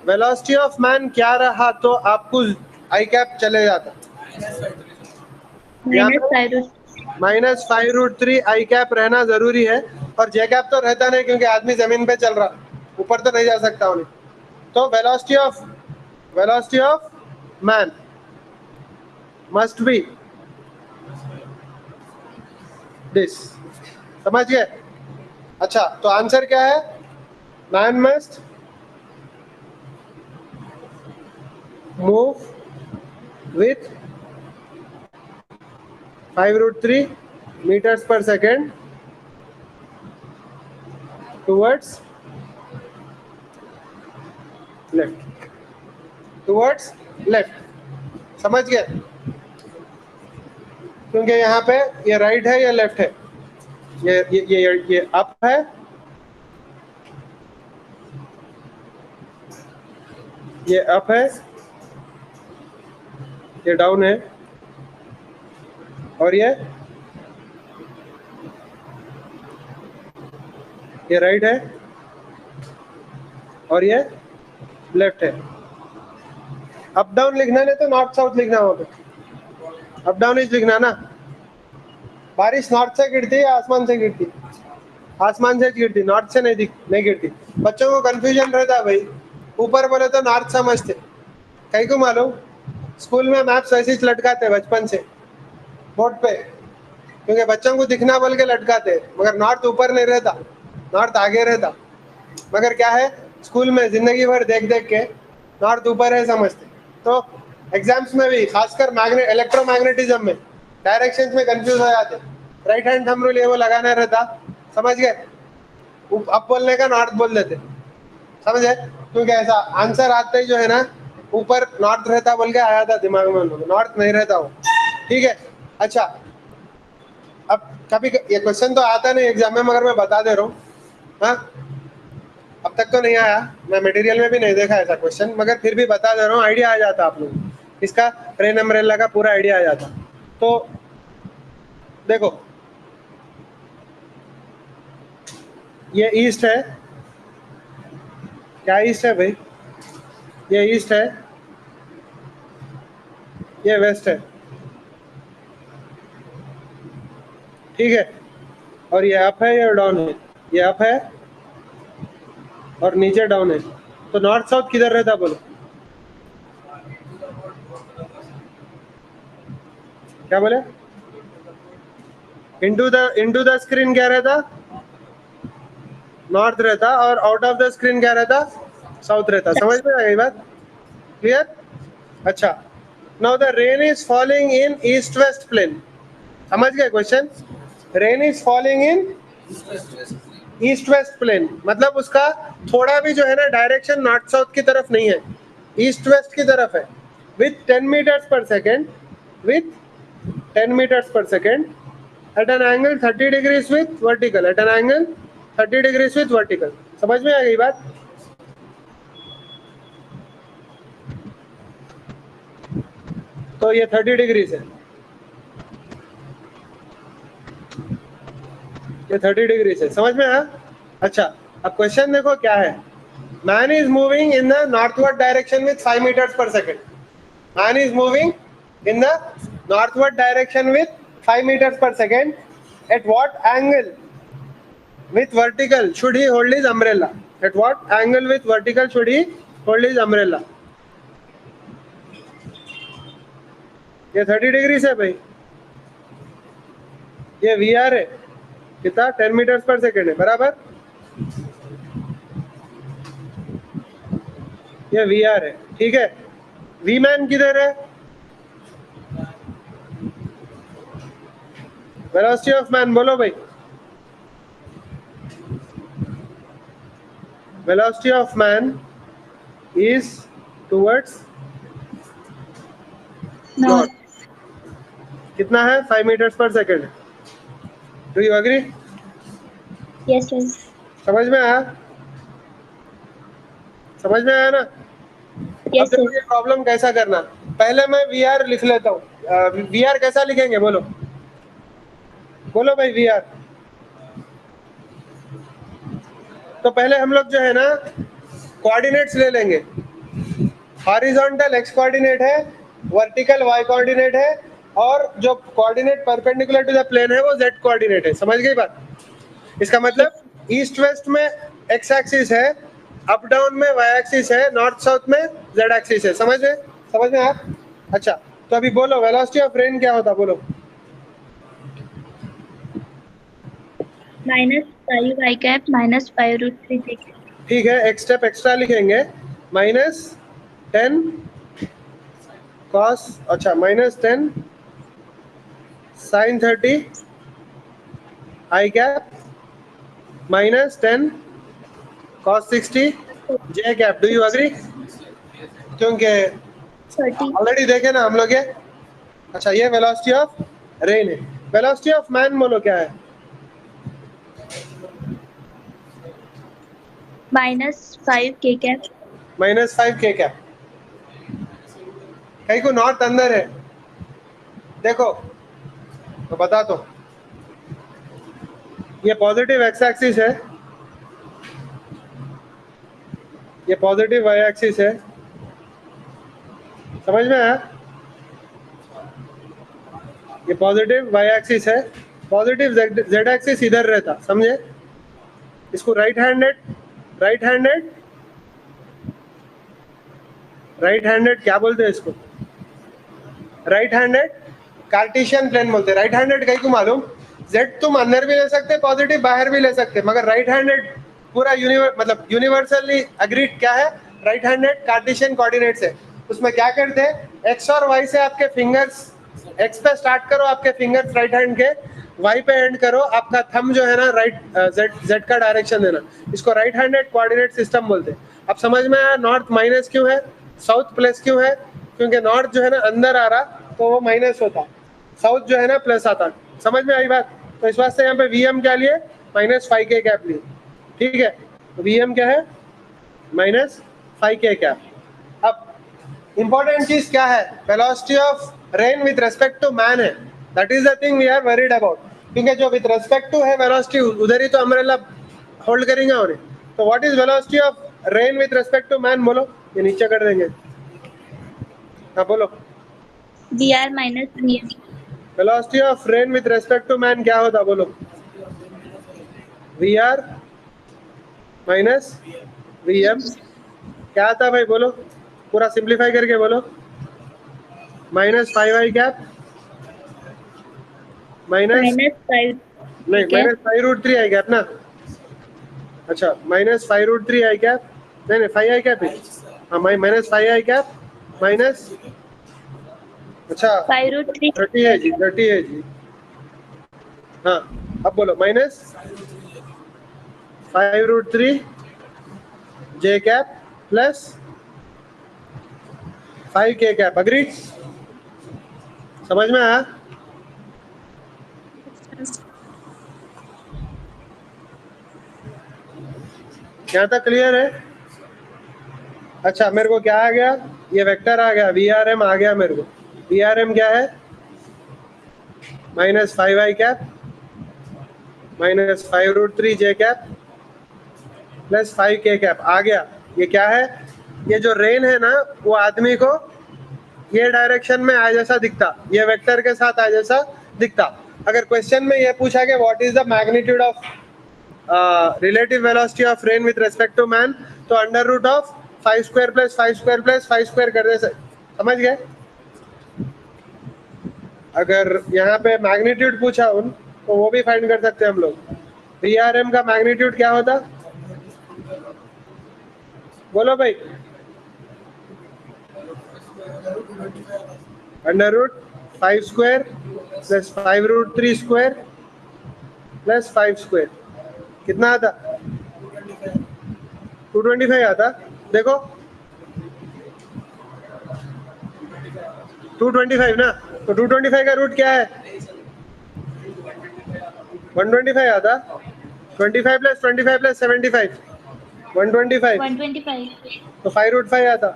वेलोसिटी ऑफ मैन क्या रहा तो आपको आई कैप चले जाता, -5√3 आई कैप रहना जरूरी है, और जे कैप तो रहता नहीं क्योंकि आदमी जमीन पे चल रहा, ऊपर तो नहीं जा सकता उन्हें। तो velocity of man must be this, समझ गए? अच्छा, तो आंसर क्या है? Man must move with 5√3 meters per second towards left, समझ गए? क्योंकि यहाँ पे ये राइट है, ये लेफ्ट है, ये अप है, ये अप है, ये डाउन है, और ये राइट है, और ये लेफ्ट है। अप डाउन लिखना नहीं तो नॉर्थ साउथ लिखना, वहां पे अप डाउन इज लिखना ना। बारिश नॉर्थ से गिरती है आसमान से गिरती? आसमान से गिरती, नॉर्थ से नहीं गिरती। बच्चों को कंफ्यूजन रहता है भाई, ऊपर बोले तो नॉर्थ समझते, कहीं को मालूम स्कूल में मैप्स ऐसे ही लटकाते बचपन से बोर्ड पे, क्योंकि बच्चों को दिखना बोल के लटकाते, मगर नॉर्थ ऊपर नहीं रहता, नॉर्थ आगे रहता। मगर क्या है, स्कूल में जिंदगी भर देख देख के नॉर्थ ऊपर है समझते। तो एग्जाम्स में भी खासकर इलेक्ट्रोमैग्नेटिज्म में डायरेक्शंस में कंफ्यूज हो जाते। राइट हैंड थंब रूल ये वो लगाना रहता, समझ गए? अब बोलने का नॉर्थ बोल देते, समझे? क्योंकि ऐसा आंसर आते ही जो है ना ऊपर नॉर्थ रहता बोल के आया था दिमाग में, नॉर्थ नहीं रहता वो, ठीक है? अच्छा, अब कभी ये क्वेश्चन तो आता नहीं एग्जाम में, मगर मैं बता दे रहा हूँ, हाँ अब तक तो नहीं आया, मैं मटेरियल में भी नहीं देखा ऐसा क्वेश्चन, मगर फिर भी बता दे रहा हूँ, आइडिया आ जाता आप लोगों को, इसका रेन अम्ब्रेला का पूरा आइडिया आ जाता। तो देखो ये ईस्ट है, क्या ईस्ट है भाई? ये ईस्ट है, ये वेस्ट है, ठीक है। और ये अप है या डाउन है? ये अप है और नीचे डाउन है। तो नॉर्थ साउथ किधर रहता बोलो? क्या बोले? इनटू द स्क्रीन क्या रहता? नॉर्थ रहता, और आउट ऑफ द स्क्रीन क्या रहता? साउथ रहता। समझ में आ गई बात? क्लियर? अच्छा, now the rain is falling in east west plane. समझ गए question? Rain is falling in east west plane, मतलब उसका थोड़ा भी जो है ना डायरेक्शन नॉर्थ साउथ की तरफ नहीं है, ईस्ट वेस्ट की तरफ है। विथ 10 मीटर्स पर second, with 10 meters per second at an angle 30 degrees with vertical, at an angle 30 degrees with vertical। समझ में आ गई बात? तो ये 30 डिग्रीज है, ये 30 डिग्रीज है। समझ में आया? अच्छा, अब क्वेश्चन देखो क्या है। Man is moving in the northward direction with 5 meters per second। Man is moving in the northward direction with 5 meters per second. At what angle with vertical should he hold his umbrella? At what angle with vertical should he hold his umbrella? ये 30 degree है भाई, ये VR है, कितना? 10 meters per second है, बराबर? ये VR है, ठीक है। V man किधर है? वेलोसिटी ऑफ मैन बोलो भाई। Velocity of man is towards north. कितना है? 5 meters per second। Do you agree? Yes, yes. समझ में आया? समझ में आया ना? Yes, अब sir. ये प्रॉब्लम कैसा करना, पहले मैं VR लिख लेता हूँ। VR कैसा लिखेंगे बोलो? बोलो भाई VR। तो पहले हम लोग जो है ना कोऑर्डिनेट्स ले लेंगे। हॉरिजॉन्टल x कोऑर्डिनेट है, वर्टिकल y कोऑर्डिनेट है, और जो coordinate perpendicular to the plane है वो z कोऑर्डिनेट है। समझ गई बात? इसका मतलब ईस्ट वेस्ट में x एक्सिस है, अप डाउन में y एक्सिस है, नॉर्थ साउथ में z एक्सिस है। समझ में आया? अच्छा, तो अभी बोलो वेलोसिटी ऑफ रेन क्या होता बोलो? -5 I cap -5√3 J cap. ठीक है, एक स्टेप एक्स्ट्रा लिखेंगे, -10 cos, अच्छा -10 sin 30 I cap -10 cos 60 J cap। Do you agree? क्योंकि 30. ऑलरेडी देखे ना हम लोग ये। अच्छा, ये वेलोसिटी ऑफ रेन है। वेलोसिटी ऑफ मैन बोलो क्या है? -5 K cap. -5 K cap। कहीं को नॉर्थ अंदर है, देखो तो बता दो। ये पॉजिटिव x एक्सिस है, ये पॉजिटिव y एक्सिस है। समझ में आया? ये पॉजिटिव y एक्सिस है, पॉजिटिव z एक्सिस इधर रहता। समझे? इसको राइट हैंडेड क्या बोलते हैं इसको? राइट हैंडेड कार्टेशियन प्लेन बोलते हैं। राइट हैंडेड कहीं को मालूम? z तुम अंदर भी ले सकते, पॉजिटिव बाहर भी ले सकते, मगर राइट हैंडेड पूरा मतलब यूनिवर्सली अग्रीड क्या है? राइट हैंडेड कार्टेशियन कोऑर्डिनेट्स है। उसमें क्या करते हैं, x और y से आपके फिंगर्स, x पे स्टार्ट करो, आपके फिंगर्स राइट हैंड के, y पे एंड करो, आपका थंब जो है ना राइट z का डायरेक्शन देना। इसको राइट हैंडेड कोऑर्डिनेट सिस्टम बोलते हैं। अब समझ में आया नॉर्थ माइनस क्यों है, साउथ प्लस क्यों है? क्योंकि नॉर्थ जो है ना अंदर आ रहा तो वो माइनस होता, साउथ जो है ना प्लस आता। समझ में आई बात? तो इस वास्ते यहाँ पे VM क्या लिए? -5 K कैप लिए। ठीक है, तो VM क्या है? -5 K कैप। अब इंपॉर्टेंट चीज क्या है? Velocity of rain with respect to man है। That is the thing we are worried about, क्योंकि जो विथ रेस्पेक्ट टू है वेलोसिटी, उधर ही तो अम्ब्रेला होल्ड करेंगे उन्हें। तो what is velocity of rain with respect to man बोलो, ये नीचे कर देंगे। हाँ बोलो। VR minus VM. Velocity of rain with respect to man क्या होता बोलो? VR माइनस VM क्या आता भाई बोलो, पूरा सिंप्लीफाई करके बोलो। Minus 5i cap minus Minus 5. नहीं माइनस 5√3 i कैप ना। अच्छा माइनस 5√3 i कैप, नहीं 5i कैप ही। हाँ माइनस 5i कैप माइनस, अच्छा 5√3. 30 है जी, 30 है जी। हाँ अब बोलो minus 5√3 j cap plus 5k cap. Agree? समझ में आया? यहाँ तक क्लियर है? अच्छा मेरे को क्या आ गया, ये वेक्टर आ गया, VRM आ गया मेरे को। VRM क्या है? Minus 5i cap minus 5√3 j cap plus 5k cap आ गया। ये क्या है? ये जो रेन है ना वो आदमी को ये डायरेक्शन में आ जैसा दिखता, ये वेक्टर के साथ आ जैसा दिखता। अगर क्वेश्चन में ये पूछा कि what is the magnitude of relative velocity of rain with respect to man, तो under root of 5 square plus 5 square plus 5 square कर दे। समझ गए? अगर यहाँ पे मैग्नीट्यूड पूछा उन तो वो भी फाइंड कर सकते हैं हम लोग। VRM का मैग्नीट्यूड क्या होता बोलो भाई? Under root 5 square plus 5√3 square plus 5 square कितना आता? 225 आता। देखो 225 ना, तो 225 का रूट क्या है? 125 आता। 25 प्लस 25 प्लस 75 125, 125. तो 5√5 आता।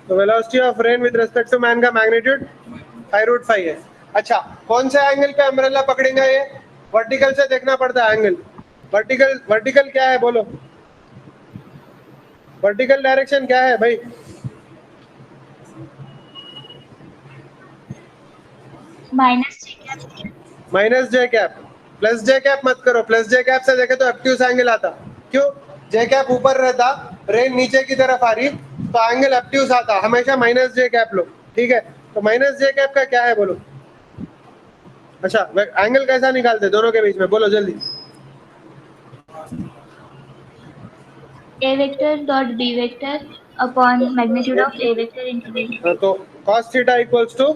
तो velocity of rain with respect to man का मैग्नीट्यूड 5√5 है। अच्छा कौन से एंगल पे अम्ब्रेला पकड़ेगा? ये वर्टिकल से देखना पड़ता है एंगल। वर्टिकल क्या है बोलो? वर्टिकल डायरेक्शन क्या है भाई? Minus J cap. Minus j cap. Plus j cap मत करो, प्लस j कैप से देखे तो ऑब्ट्यूज एंगल आता। क्यों? j कैप ऊपर रहता, रेन नीचे की तरफ आ रही तो एंगल ऑब्ट्यूज आता। हमेशा माइनस j कैप लो, ठीक है? तो माइनस j कैप का क्या है बोलो? अच्छा एंगल कैसा निकालते दोनों के बीच में बोलो जल्दी? A vector dot B vector upon magnitude of A vector into B. हाँ, तो cos theta equals to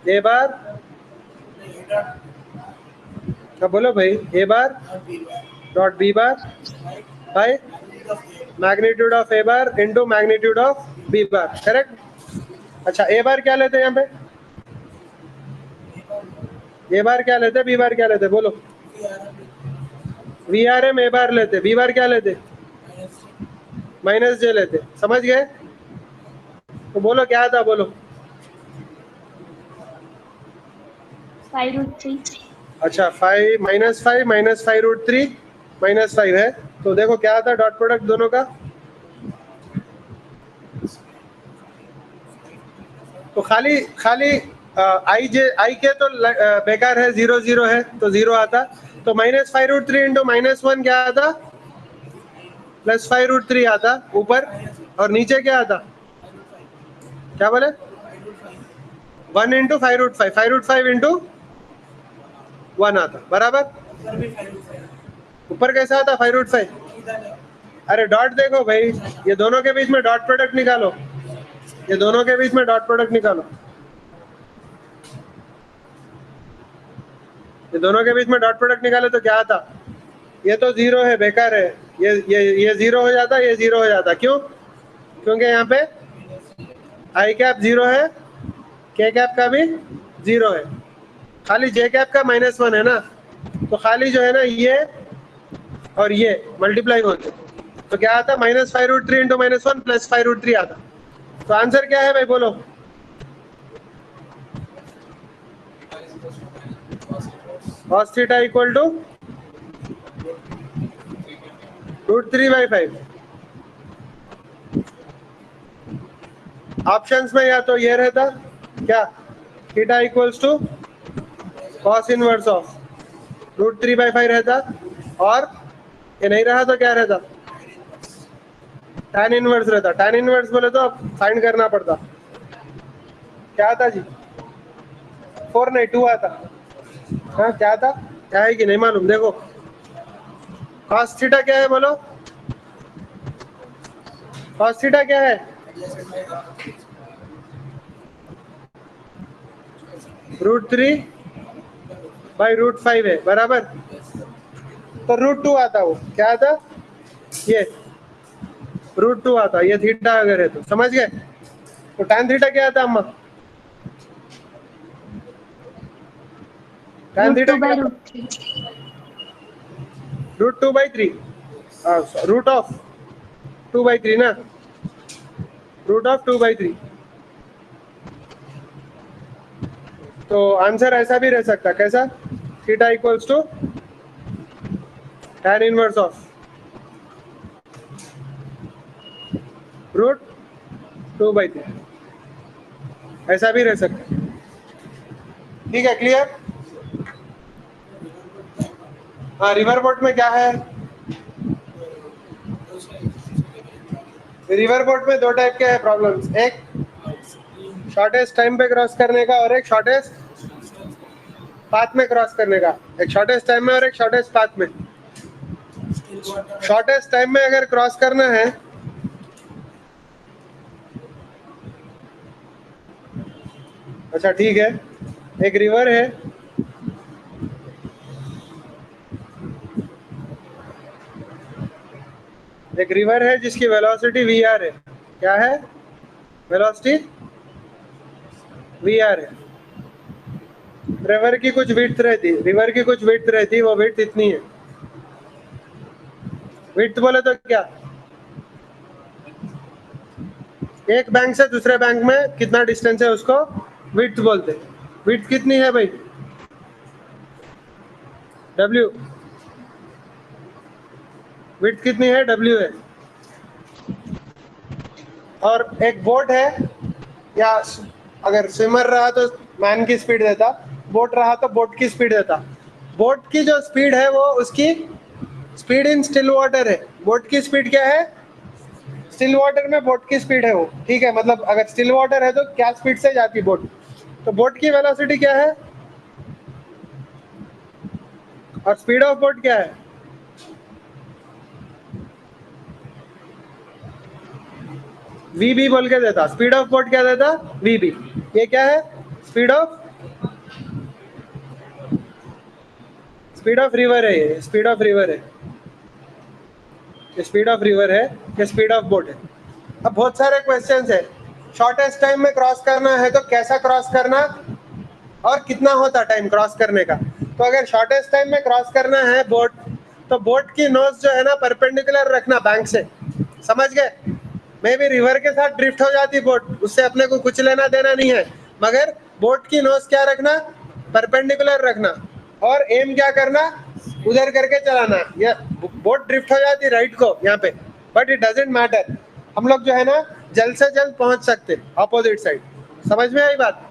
a bar, क्या बोलो भाई? a bar dot b bar by magnitude of a bar into magnitude of b bar. Correct? अच्छा a bar क्या लेते हैं यहाँ पे? a बार क्या लेते, b बार क्या लेते बोलो? VRM a बार लेते, b बार क्या लेते? माइनस j लेते। समझ गए? तो बोलो क्या था बोलो? 5√3. अच्छा 5 माइनस 5√3 माइनस 5 है, तो देखो क्या आता डॉट प्रोडक्ट दोनों का? तो खाली आई के तो बेकार है, 0 0 है तो 0 आता। तो माइनस 5√3 इंटू -1 क्या आता? प्लस 5√3 आता ऊपर, और नीचे क्या आता? क्या बोले? 1 इंटू 5√5, 5√5 इंटू 1 आता बराबर। ऊपर कैसा आता 5√5? अरे डॉट देखो भाई, ये दोनों के बीच में डॉट प्रोडक्ट निकालो, ये दोनों के बीच में डॉट प्रोडक्ट निकालो, ये दोनों के बीच में डॉट प्रोडक्ट निकाले तो क्या आता? ये तो 0 है, बेकार है। ये 0 हो जाता, ये 0 हो जाता। क्यों? क्योंकि यहाँ पे आई कैप 0 है, के कैप का भी 0 है, खाली जे कैप का -1 है ना, तो खाली जो है ना ये और ये मल्टीप्लाई होते, तो क्या आता? माइनस 5√3 इंटू -1 प्लस 5√3 आता। तो आंसर क्या है भाई बोलो? cos theta equal to √3/5। Options में या तो ये रहता क्या, theta equals to cos inverse of √3/5 रहता, और ये नहीं रहा तो क्या रहता, tan इनवर्स रहता। tan इनवर्स बोले तो फाइंड करना पड़ता, क्या आता जी, 4 नहीं 2 आता। हाँ क्या था, क्या है कि नहीं मालूम। देखो cos थीटा क्या है बोलो, cos थीटा क्या है, √3/√5 है बराबर। तो √2 आता, वो क्या आता, ये √2 आता, ये थीटा अगर है तो, समझ गए। तो tan थीटा क्या आता अम्मा, tan थीटा क्या, √2/3, रूट ऑफ 2/3 ना, रूट ऑफ 2/3। तो आंसर ऐसा भी रह सकता, कैसा, theta equals to tan inverse of √2/3, ऐसा भी रह सकता। ठीक है, क्लियर। हाँ, रिवर बोट में क्या है, रिवर बोट में 2 टाइप के है प्रॉब्लम्स, एक शॉर्टेस्ट टाइम पे क्रॉस करने का और एक शॉर्टेस्ट पाथ में क्रॉस करने का। एक शॉर्टेस्ट टाइम में और एक शॉर्टेस्ट पाथ में। शॉर्टेस्ट टाइम में अगर क्रॉस करना है, अच्छा ठीक है, एक रिवर है, एक रिवर है जिसकी वेलोसिटी वी आर है। क्या है, वेलोसिटी वी आर है। रिवर की कुछ विड्थ रहती, वो विड्थ इतनी है। विड्थ बोले तो क्या, एक बैंक से दूसरे बैंक में कितना डिस्टेंस है उसको विड्थ बोलते। विड्थ कितनी है भाई, W, विड्थ कितनी है, W है। और एक बोट है, या अगर स्विमर रहा तो मैन की स्पीड देता, बोट रहा तो बोट की स्पीड देता। बोट की जो स्पीड है वो उसकी स्पीड इन स्टिल वाटर है। बोट की स्पीड क्या है, स्टिल वाटर में बोट की स्पीड है वो, ठीक है। मतलब अगर स्टिल वाटर है तो क्या स्पीड से जाती बोट, तो बोट की वेलोसिटी क्या है और स्पीड ऑफ बोट क्या है, VB बोल के देता। स्पीड ऑफ बोट क्या देता, VB। ये क्या है, स्पीड ऑफ रिवर है, ये स्पीड ऑफ रिवर है, ये स्पीड ऑफ रिवर है, ये स्पीड ऑफ बोट है। अब बहुत सारे क्वेश्चंस है, शॉर्टेस्ट टाइम में क्रॉस करना है तो कैसा क्रॉस करना और कितना होता टाइम क्रॉस करने का। तो अगर शॉर्टेस्ट टाइम में क्रॉस करना है बोट, तो बोट की नोज जो है ना परपेंडिकुलर रखना बैंक से, समझ गए। मे भी रिवर के साथ ड्रिफ्ट हो जाती बोट, उससे अपने को कुछ लेना देना नहीं है, मगर बोट की नोज क्या रखना, परपेंडिकुलर रखना, और एम क्या करना, उधर करके चलाना। या बोट ड्रिफ्ट हो जाती राइट को यहाँ पे, बट इट डजंट मैटर, हम लोग जो है ना जल्द से जल्द पहुंच सकते अपोजिट साइड। समझ में आई बात।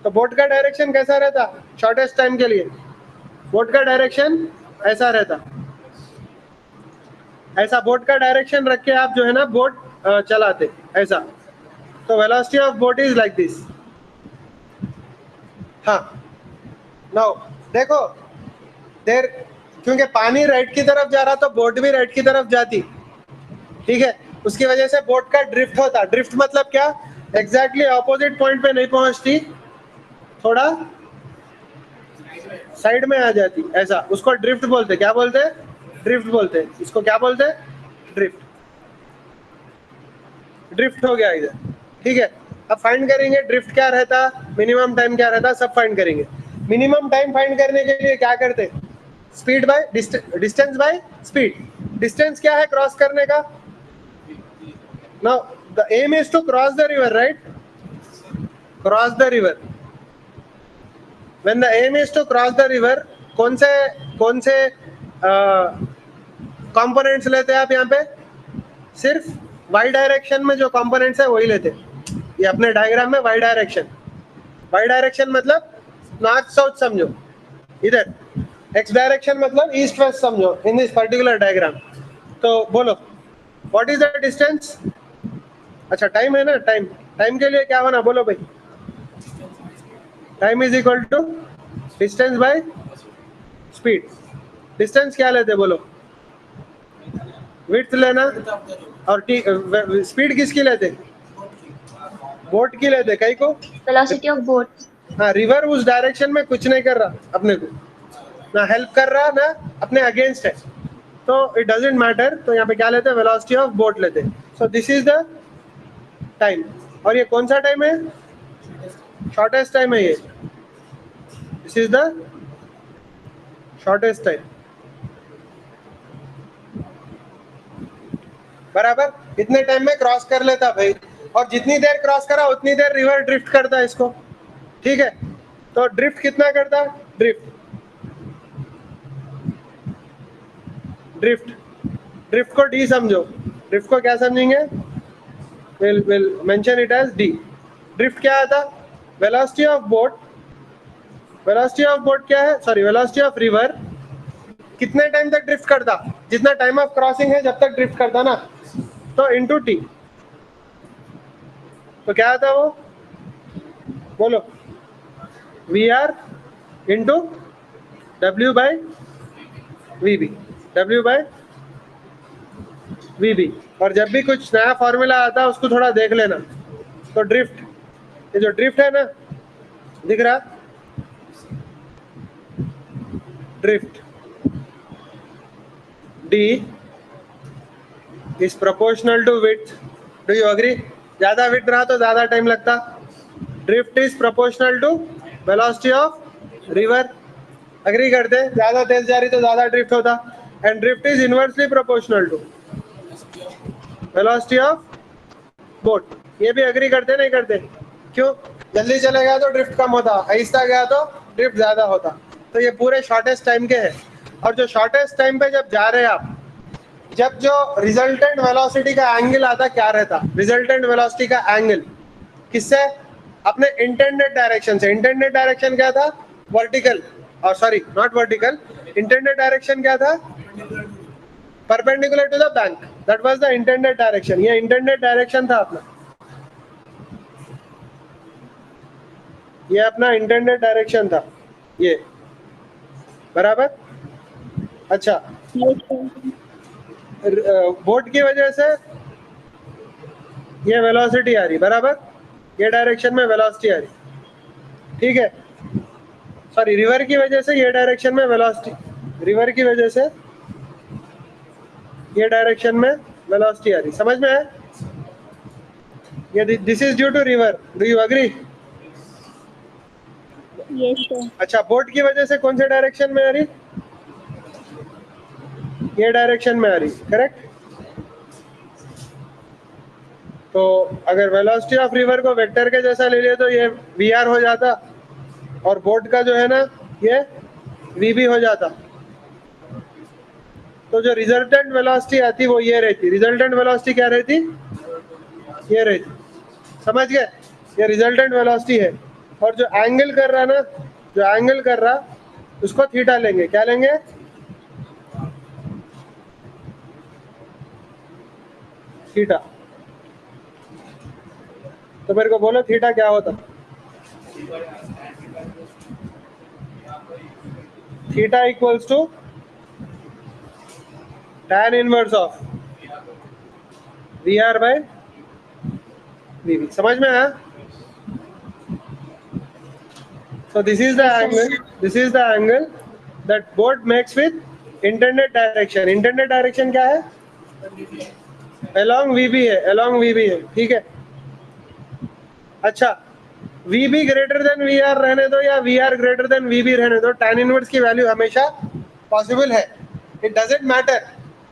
तो बोट का डायरेक्शन कैसा रहता शॉर्टेस्ट टाइम के लिए, बोट का डायरेक्शन ऐसा रहता, ऐसा बोट का डायरेक्शन रख के आप जो है ना बोट चलाते ऐसा। तो velocity of boat is like this. हाँ, नाउ देखो देर, क्योंकि पानी राइट की तरफ जा रहा तो बोट भी राइट की तरफ जाती, ठीक है। उसकी वजह से बोट का ड्रिफ्ट होता। ड्रिफ्ट मतलब क्या, एग्जैक्टली ऑपोजिट पॉइंट पे नहीं पहुंचती, थोड़ा साइड में आ जाती ऐसा, उसको ड्रिफ्ट बोलते। क्या बोलते, ड्रिफ्ट बोलते। इसको क्या बोलते, ड्रिफ्ट। ड्रिफ्ट हो गया इधर, ठीक है। अब फाइंड करेंगे ड्रिफ्ट क्या रहता, मिनिमम टाइम क्या रहता, सब फाइंड करेंगे। मिनिमम टाइम फाइंड करने के लिए क्या करते, speed by distance by speed. Distance क्या है क्रॉस करने का, now the aim is to cross the river, right, cross the river. When the aim is to cross the river, कौन से कंपोनेंट्स लेते हैं आप यहाँ पे, सिर्फ वाई डायरेक्शन में जो कंपोनेंट्स है वही लेते हैं। ये अपने डायग्राम में वाई डायरेक्शन मतलब नॉर्थ साउथ समझो, इधर एक्स डायरेक्शन मतलब ईस्ट वेस्ट समझो इन दिस पर्टिकुलर डायग्राम। तो बोलो व्हाट इज द डिस्टेंस? अच्छा टाइम है ना, टाइम के लिए क्या होना बोलो भाई? Time is equal to distance by speed. Distance क्या लेते बोलो? विड्थ लेना, और स्पीड किसकी लेते? बोट की लेते। कई को? Velocity of boat. हाँ, रिवर उस डायरेक्शन में कुछ नहीं कर रहा, अपने को ना हेल्प कर रहा ना अपने अगेंस्ट है, तो इट डजंट मैटर। तो यहाँ पे क्या लेते हैं? वेलोसिटी ऑफ बोट लेते हैं। So this is the time. और ये कौन सा टाइम है? शॉर्टेस्ट टाइम है ये। This is the shortest time, बराबर। इतने टाइम में क्रॉस कर लेता भाई, और जितनी देर क्रॉस करा उतनी देर रिवर ड्रिफ्ट करता है इसको, ठीक है। तो ड्रिफ्ट कितना करता? ड्रिफ्ट को डी समझो। ड्रिफ्ट को क्या समझेंगे? Will mention it as D. Drift क्या आता? वेलोसिटी ऑफ बोट क्या है? सॉरी, वेलोसिटी ऑफ रिवर कितने टाइम तक ड्रिफ्ट करता? जितना टाइम ऑफ क्रॉसिंग है जब तक ड्रिफ्ट करता ना, तो इनटू टी। तो क्या आता वो? बोलो। V R into W by V B. और जब भी कुछ नया फॉर्मूला आता है उसको थोड़ा देख लेना। तो ड्रिफ्ट, ये जो ड्रिफ्ट है ना, दिख रहा? Drift D is proportional to width. Do you agree? ज्यादा विड्थ रहा तो ज्यादा टाइम लगता। Drift is proportional to velocity of river. Agree करते? ज्यादा तेज जा रही तो ज्यादा ड्रिफ्ट होता। And drift is inversely proportional to velocity of boat. ये भी एग्री करते नहीं करते? क्यों? जल्दी चले गया तो ड्रिफ्ट कम होता, आहिस्ता गया तो ड्रिफ्ट ज्यादा होता। तो ये पूरे शॉर्टेस्ट टाइम के हैं। और जो शॉर्टेस्ट टाइम पे जब जा रहे हैं आप, जब जो रिजल्टेंट वेलोसिटी का एंगल आता, क्या रहता? रिजल्टेंट वेलोसिटी का एंगल किससे? अपने इंटेंडेड डायरेक्शन से। इंटेंडेड डायरेक्शन क्या था? वर्टिकल, और sorry not vertical, intended direction क्या था? Perpendicular to the bank. That was the intended direction. ये इंटेंडेड डायरेक्शन था अपना, ये अपना इंटेंडेड डायरेक्शन था ये, बराबर। अच्छा, बोट की वजह से ये वेलोसिटी आ रही, बराबर। ये डायरेक्शन में वेलोसिटी आ रही, ठीक है। सॉरी, रिवर की वजह से ये डायरेक्शन में वेलोसिटी, रिवर की वजह से ये डायरेक्शन में वेलोसिटी आ रही। समझ में है? ये this is due to river. Do you agree? Yes sir. अच्छा, बोट की वजह से कौन से डायरेक्शन में आ रही? ये डायरेक्शन में आ रही, करेक्ट। तो अगर वेलोसिटी ऑफ रिवर को वेक्टर के जैसा ले लिए तो ये वी आर हो जाता, और बोट का जो है ना ये वी बी हो जाता। तो जो रिजल्टेंट वेलोसिटी आती वो ये रहती। रिजल्टेंट वेलोसिटी क्या रहती? ये रहती। समझ गए? ये रिजल्टेंट वेलोसिटी है। और जो एंगल कर रहा ना, जो एंगल कर रहा उसको थीटा लेंगे। क्या लेंगे? थीटा। तो मेरे को बोलो थीटा क्या होता? Theta equals to tan inverse of V R by V B. समझ में आया? So this is the angle that boat makes with intended direction. Intended direction क्या है? Along VB है, along VB है, ठीक है। अच्छा, VB greater than VR रहने दो या VR greater than VB रहने दो, tan इनवर्स की वैल्यू हमेशा पॉसिबल है। It doesn't matter.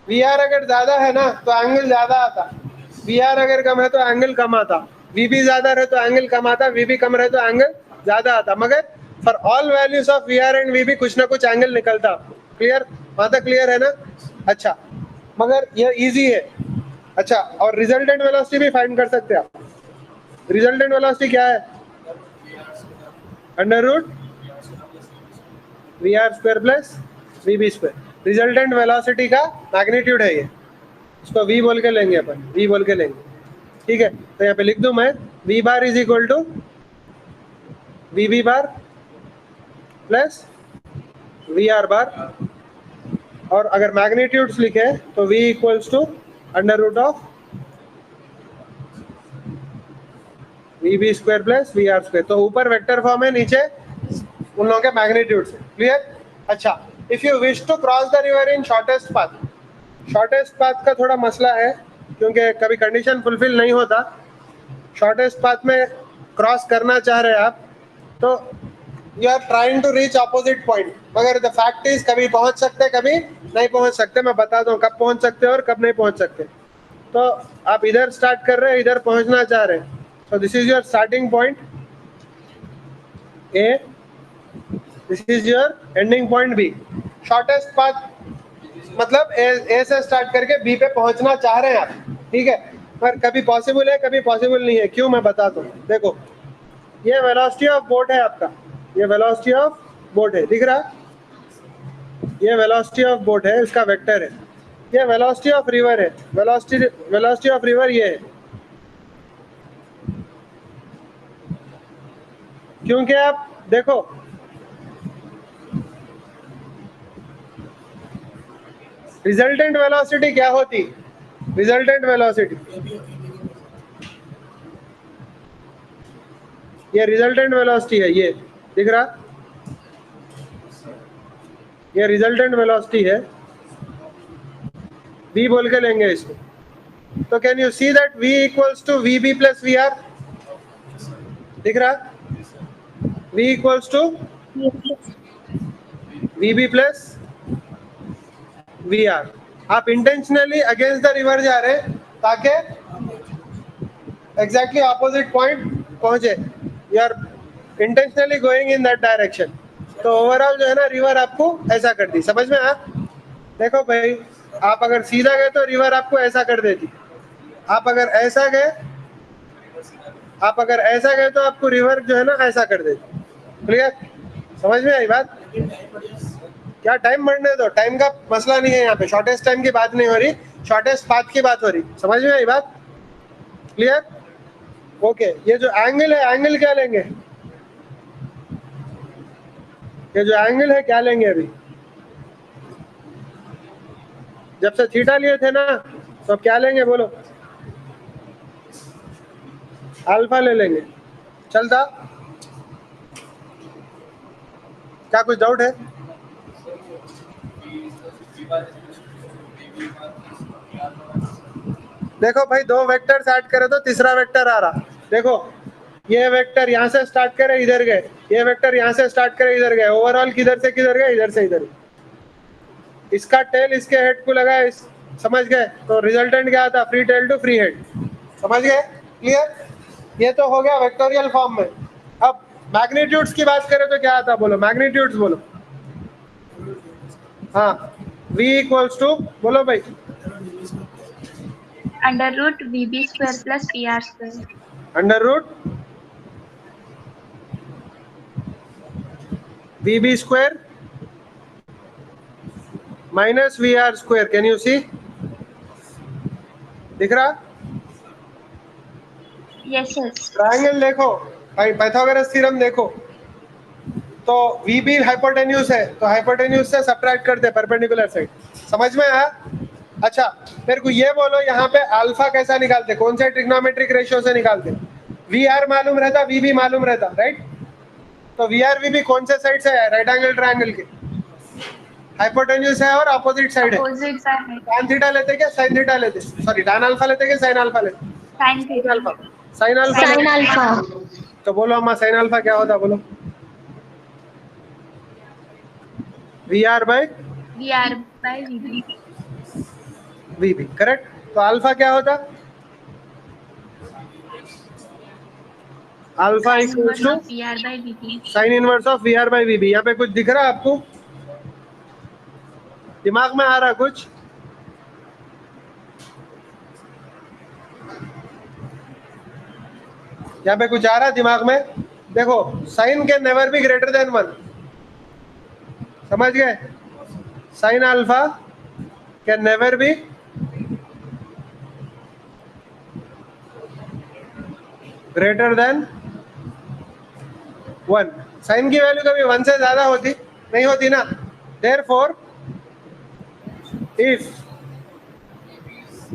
VR अगर ज्यादा है ना तो एंगल ज्यादा आता, VR अगर कम है तो एंगल कम आता, VB ज्यादा रहे तो एंगल कम आता, VB कम रहे तो एंगल ज्यादा आता। मगर for all values of VR and VB कुछ ना कुछ एंगल निकलता। क्लियर? वहां तक क्लियर है ना? अच्छा, मगर ये इजी है। अच्छा, और रिजल्टेंट वेलोसिटी भी फाइंड कर सकते हैं आप। रिजल्टेंट वेलोसिटी क्या है? Under root V R square plus V B square. Resultant velocity का मैग्नीट्यूड है ये, इसको v बोल के लेंगे अपन, v बोल के लेंगे, ठीक है। तो यहाँ पे लिख दूं मैं v bar is equal to V B bar plus V R bar, और अगर मैग्नीट्यूड्स लिखे तो v equals to under root of V B square plus V R square. तो ऊपर वेक्टर फॉर्म है, नीचे उन लोगों के मैग्नीट्यूड्स है। क्लियर? अच्छा, if you wish to cross the river in shortest path, shortest path का थोड़ा मसला है क्योंकि कभी कंडीशन फुलफिल नहीं होता। शॉर्टेस्ट पाथ में क्रॉस करना चाह रहे हैं आप, तो you are trying to reach opposite point, मगर द फैक्ट इज कभी पहुंच सकते कभी नहीं पहुंच सकते। मैं बता दूं कब पहुंच सकते और कब नहीं पहुंच सकते। तो आप इधर स्टार्ट कर रहे हैं, इधर पहुंचना चाह रहे हैं, so this is your starting point A, this is your ending point B। shortest path मतलब A से स्टार्ट करके B पे पहुंचना चाह रहे हैं आप, ठीक है। पर कभी पॉसिबल है कभी पॉसिबल नहीं है। क्यों? मैं बताता हूँ। देखो, ये वेलोसिटी ऑफ बोट है आपका, ये वेलोसिटी ऑफ बोट है, दिख रहा? ये वेलोसिटी ऑफ बोट है, इसका वेक्टर है। ये वेलोसिटी ऑफ रिवर है, वेलोसिटी ऑफ रिवर ये है। क्योंकि आप देखो, रिजल्टेंट वेलोसिटी क्या होती? रिजल्टेंट वेलोसिटी, ये रिजल्टेंट वेलोसिटी है, ये दिख रहा? ये रिजल्टेंट वेलोसिटी है, v बोल के लेंगे इसको। तो can you see that v equals to V B plus V R, दिख रहा? v equals to V B plus V R. आप इंटेंशनली अगेंस्ट द रिवर जा रहे हैं ताकि एग्जैक्टली ऑपोजिट पॉइंट पहुंचे, you are intentionally going in that direction. तो overall जो है ना, रिवर आपको ऐसा कर दी। समझ में आया? देखो भाई, आप अगर सीधा गए तो रिवर आपको ऐसा कर देती, आप अगर ऐसा गए तो आपको रिवर जो है ना ऐसा कर देती। क्लियर? समझ में आई बात? क्या टाइम बढ़ने दो, टाइम का मसला नहीं है यहाँ पे। शॉर्टेस्ट टाइम की बात नहीं हो रही, शॉर्टेस्ट पाथ की बात हो रही। समझ में आई बात? क्लियर? ओके। ये जो एंगल है, एंगल क्या लेंगे? ये जो एंगल है क्या लेंगे? अभी जब से थीटा लिए थे ना, तो अब क्या लेंगे बोलो? अल्फा ले लेंगे। चलता? क्या कुछ डाउट है? देखो भाई, दो वेक्टर्स ऐड करे तो तीसरा वेक्टर आ रहा। देखो, ये वेक्टर यहाँ से स्टार्ट करे इधर गए, ये वेक्टर यहाँ से स्टार्ट करे इधर गए। ओवरऑल किधर से किधर गए? इधर से इधर। इसका टेल इसके हेड को लगा, समझ गए? तो रिजल्टेंट क्या आता? Free tail to free head. समझ गए? क्लियर? ये तो हो गया वेक्टोरियल फॉर्म में। अब मैग्नीट्यूड्स की बात करें तो क्या आता? बोलो मैग्नीट्यूड्स बोलो। हाँ, v इक्वल्स टू, बोलो भाई। Under root V B square plus V R square. Under root V B square minus V R square. Can you see? दिख रहा? Yes yes. ट्रायंगल देखो भाई, पाइथागोरस थ्योरम देखो, तो वी बी हाइपोटेन्यूज है, तो हाइपोटेन्यूज से सब्ट्रैक्ट करते हैं परपेंडिकुलर साइड। समझ में आया? अच्छा, मेरे को ये बोलो, यहाँ पे अल्फा कैसा निकालते? कौन से ट्रिग्नोमेट्रिक रेशियो से निकालते? वी आर मालूम रहता, वी बी मालूम रहता, राइट? तो वी आर वी बी कौन से साइड से है? राइट एंगल ट्रायंगल के हाइपोटेन्यूज है और अपोजिट साइड है। अपोजिट साइड है। tan थीटा लेते क्या साइन थीटा लेते? सॉरी, tan अल्फा लेते क्या साइन अल्फा लेते? Sine theta. Alpha, sine alpha. Sin alpha. तो बोलो अम्मा, साइन अल्फा क्या होता? बोलो। V R by V R by V B. V B, correct. तो अल्फा क्या होता? Alpha equals to V R by V B. Sine inverse of V R by V B. यहाँ पे कुछ दिख रहा है आपको? दिमाग में आ रहा कुछ? यहाँ पे कुछ आ रहा है दिमाग में? देखो, sine can never be greater than 1, समझ गए? Sine alpha can never be greater than 1. Sine की वैल्यू कभी 1 से ज्यादा होती नहीं होती ना. Therefore if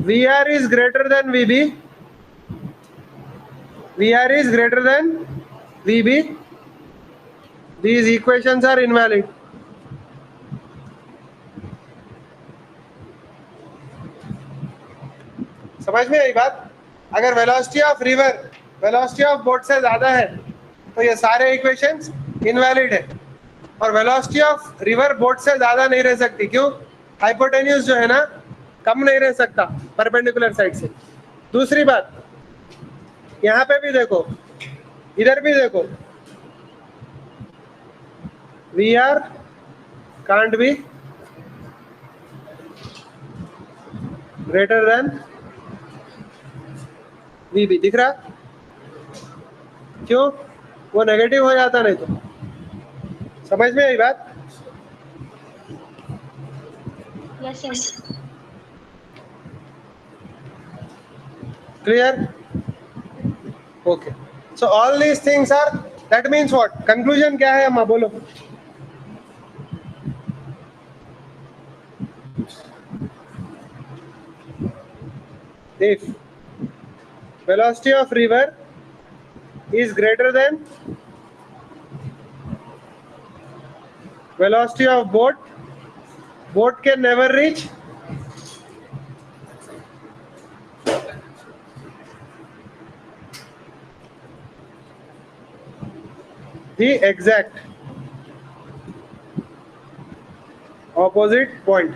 VR is greater than VB, VR is greater than VB, these equations are invalid. समझ में आई बात? अगर velocity of river velocity of boat से ज्यादा है तो ये सारे इक्वेशंस इनवैलिड है, और वेलोसिटी ऑफ रिवर बोट से ज्यादा नहीं रह सकती. क्यों? हाइपोटेन्यूज जो है ना, कम नहीं रह सकता परपेंडिकुलर साइड से. दूसरी बात, यहाँ पे भी देखो, इधर भी देखो, VR can't be greater than VB. दिख रहा? क्यों? वो नेगेटिव हो जाता नहीं तो. समझ में आई बात? Yes, sir. Clear? Okay. So all these things are, that means what? Conclusion क्या है अम्मा बोलो? If velocity of river is greater than velocity of boat, boat can never reach the exact opposite point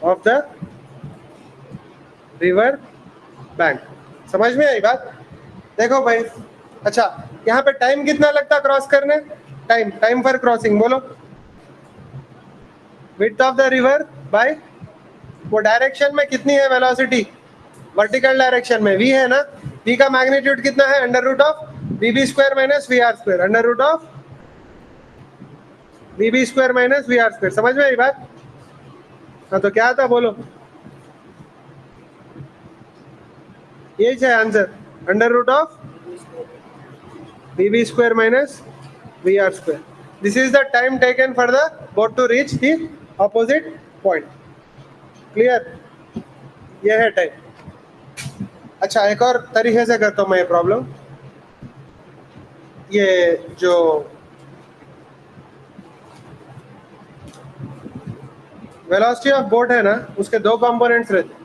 of the river bank. समझ में आई बात? देखो भाई, अच्छा यहाँ पे टाइम कितना लगता क्रॉस करने? टाइम फॉर क्रॉसिंग बोलो. Width of the river by वो डायरेक्शन में कितनी है वेलोसिटी? वर्टिकल डायरेक्शन में v है ना. v का मैग्नीट्यूड कितना है? Under root of vb square minus V R square. Under root of vb square minus V R square. समझ में आई बात? हाँ, तो क्या था बोलो? यही है answer, under root of vb square minus V R square. This is the time taken for the boat to reach the opposite point. Clear? ये है टाइम. अच्छा, एक और तरीके से करता हूँ मैं ये प्रॉब्लम. ये जो वेलोसिटी ऑफ बोट है ना, उसके दो कंपोनेंट्स रहते.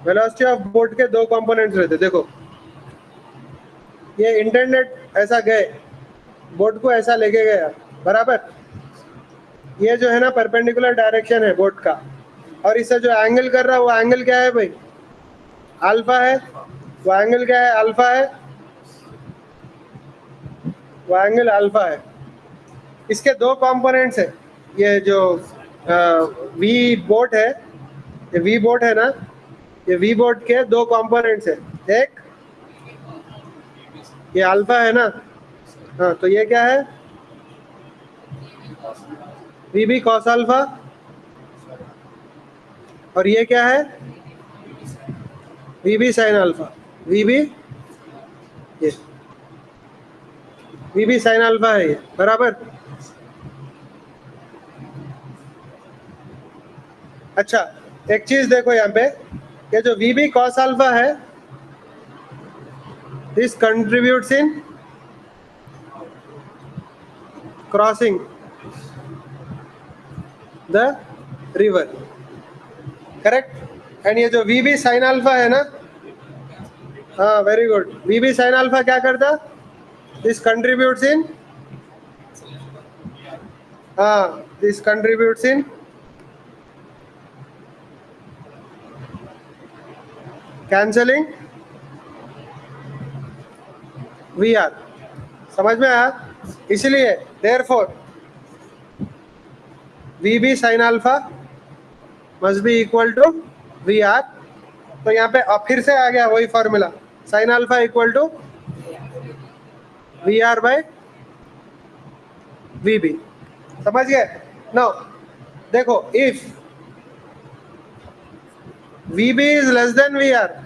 वेलोसिटी ऑफ बोट के दो कंपोनेंट्स रहते. देखो, ये इंटरनेट ऐसा गए, बोट को ऐसा लेके गया, बराबर. ये जो है ना परपेंडिकुलर डायरेक्शन है बोट का, और इससे जो एंगल कर रहा है वो एंगल क्या है भाई? अल्फा है. वो एंगल क्या है? अल्फा है. वो एंगल अल्फा है. इसके दो कंपोनेंट्स है. ये जो वी बोट है, ये वी बोट है ना, ये वी बोट के दो कंपोनेंट्स है. एक ये अल्फा है ना, हाँ, तो ये क्या है? V B cos alpha. और ये क्या है? V B sine alpha. V B, ये वी बी साइन अल्फा है ये, बराबर. अच्छा, एक चीज देखो यहाँ पे, ये जो वी बी कॉस अल्फा है, this contributes in crossing the river, correct. And ये जो वी बी साइन अल्फा है ना, हाँ, very good. V B sine alpha क्या करता? दिस कंट्रीब्यूट्स इन, हाँ, this contributes in cancelling V R. समझ में आया? इसलिए therefore V B sine alpha must be equal to V R तो यहाँ पे फिर से आ गया वही formula, sine alpha equal to V R by V B. समझ गए? नाउ देखो, if V B is less than V R,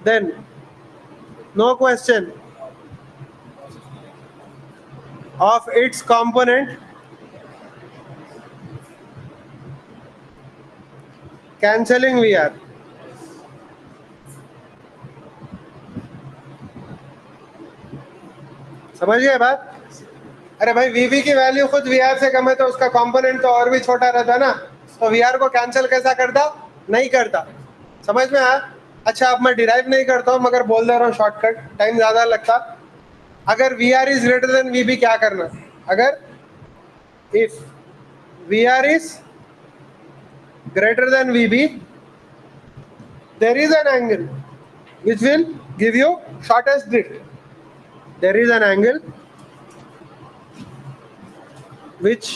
then no question of its component cancelling VR. समझ गए बात? अरे भाई VB की वैल्यू खुद VR से कम है तो उसका कंपोनेंट तो और भी छोटा रहता ना, तो VR को कैंसिल कैसा करता? नहीं करता। समझ में आया? अच्छा, अब मैं डिराइव नहीं करता हूँ मगर बोल दे रहा हूँ शॉर्टकट, टाइम ज्यादा लगता। अगर VR is greater then VB क्या करना? अगर if VR is greater than VB, there is an angle which will give you shortest drift. There is an angle which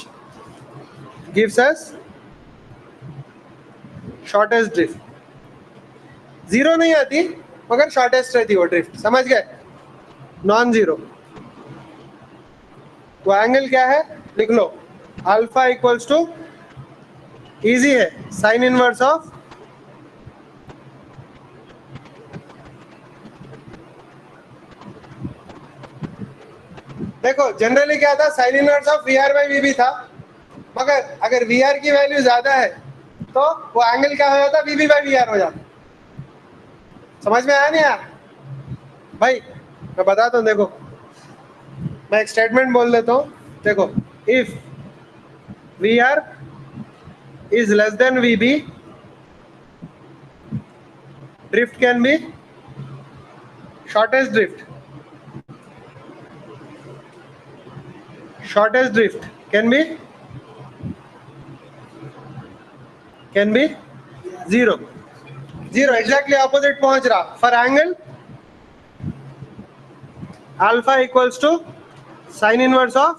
gives us shortest drift. Zero नहीं आती मगर shortest रहती वो drift. समझ गए? Non zero. तो एंगल क्या है? लिख लो, अल्फा इक्वल्स टू, इजी है, साइन इनवर्स ऑफ देखो जनरली क्या था, sine inverse of V R by V B था, मगर अगर वी आर की वैल्यू ज्यादा है तो वो एंगल क्या हो जाता? V B by V R हो जाता। समझ में आया नहीं यार? भाई मैं बताता हूँ, देखो मैं एक स्टेटमेंट बोल देता हूँ। देखो, if V R is less than VB, drift can be shortest drift. Shortest drift can be zero. Zero exactly opposite पहुंच रहा। For angle alpha equals to sin inverse of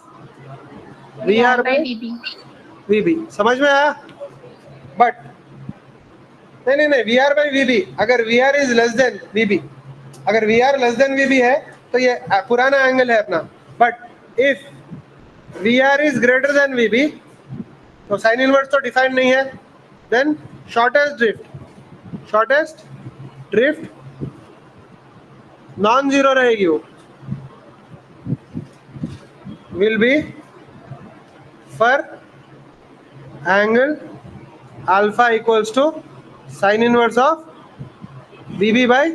VR by VB। समझ में आया? But नहीं, V R by V B, अगर V R is less than V B, अगर V R less than V B है तो ये पुराना एंगल है अपना। But if V R is greater than V B तो साइन इनवर्स तो डिफाइंड नहीं है, then shortest drift non zero रहेगी, वो will be for angle alpha equals to sine inverse of VB by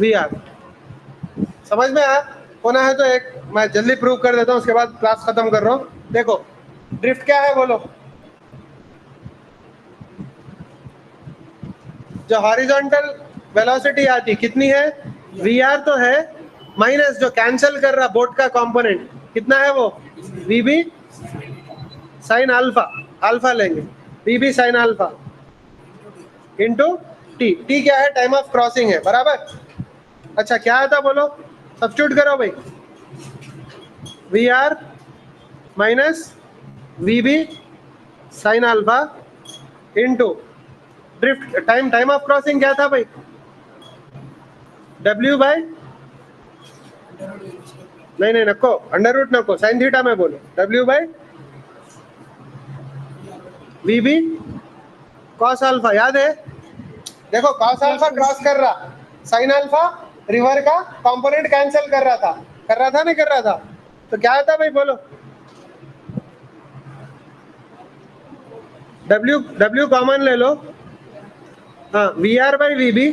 VR। समझ में आया? होना है तो एक मैं जल्दी प्रूव कर देता हूँ, उसके बाद क्लास खत्म कर रहा हूँ। देखो ड्रिफ्ट क्या है बोलो? जो हॉरिजॉन्टल वेलोसिटी आती कितनी है? VR तो है, माइनस जो कैंसिल कर रहा बोट का कंपोनेंट कितना है वो? VB साइन अल्फा, अल्फा लेंगे, VB sine alpha into T. T क्या है? टाइम ऑफ क्रॉसिंग है, बराबर। अच्छा क्या आता बोलो? सब्स्टिट्यूट करो भाई, VR minus VB sine alpha into drift time of crossing क्या था भाई? W बाय नहीं नको, अंडर रूट नको, साइन थीटा में बोलो, W by VB cos alpha. याद है? देखो कॉस अल्फा क्रॉस कर रहा, साइन अल्फा रिवर का कंपोनेंट कैंसिल कर रहा था नहीं कर रहा था? तो क्या आता भाई बोलो? W कॉमन ले लो, हाँ, VR बाई VB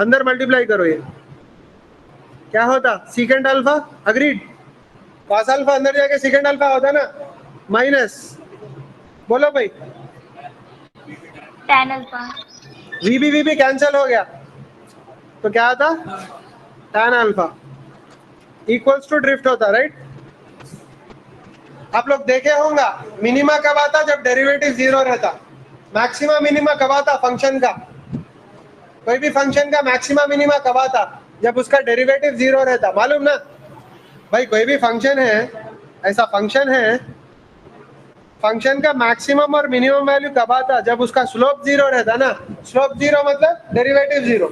अंदर मल्टीप्लाई करो, ये क्या होता? सीकेंड अल्फा। अग्रीड? कॉस अल्फा अंदर जाके सीकेंड अल्फा होता ना, माइनस बोलो भाई tan अल्फा। VB कैंसिल हो गया तो क्या आता? tan alpha equals to drift होता, राइट? आप लोग देखे होंगे मिनिमा कब आता? जब डेरिवेटिव जीरो रहता। मैक्सिमा मिनिमा कब आता फंक्शन का? कोई भी फंक्शन का मैक्सिमा मिनिमा कब आता? जब उसका डेरिवेटिव जीरो रहता, मालूम ना भाई? कोई भी फंक्शन है, ऐसा फंक्शन है फंक्शन का मैक्सिमम और मिनिमम वैल्यू कब आता? जब उसका स्लोप जीरो रहता ना। स्लोप जीरो मतलब डेरिवेटिव जीरो।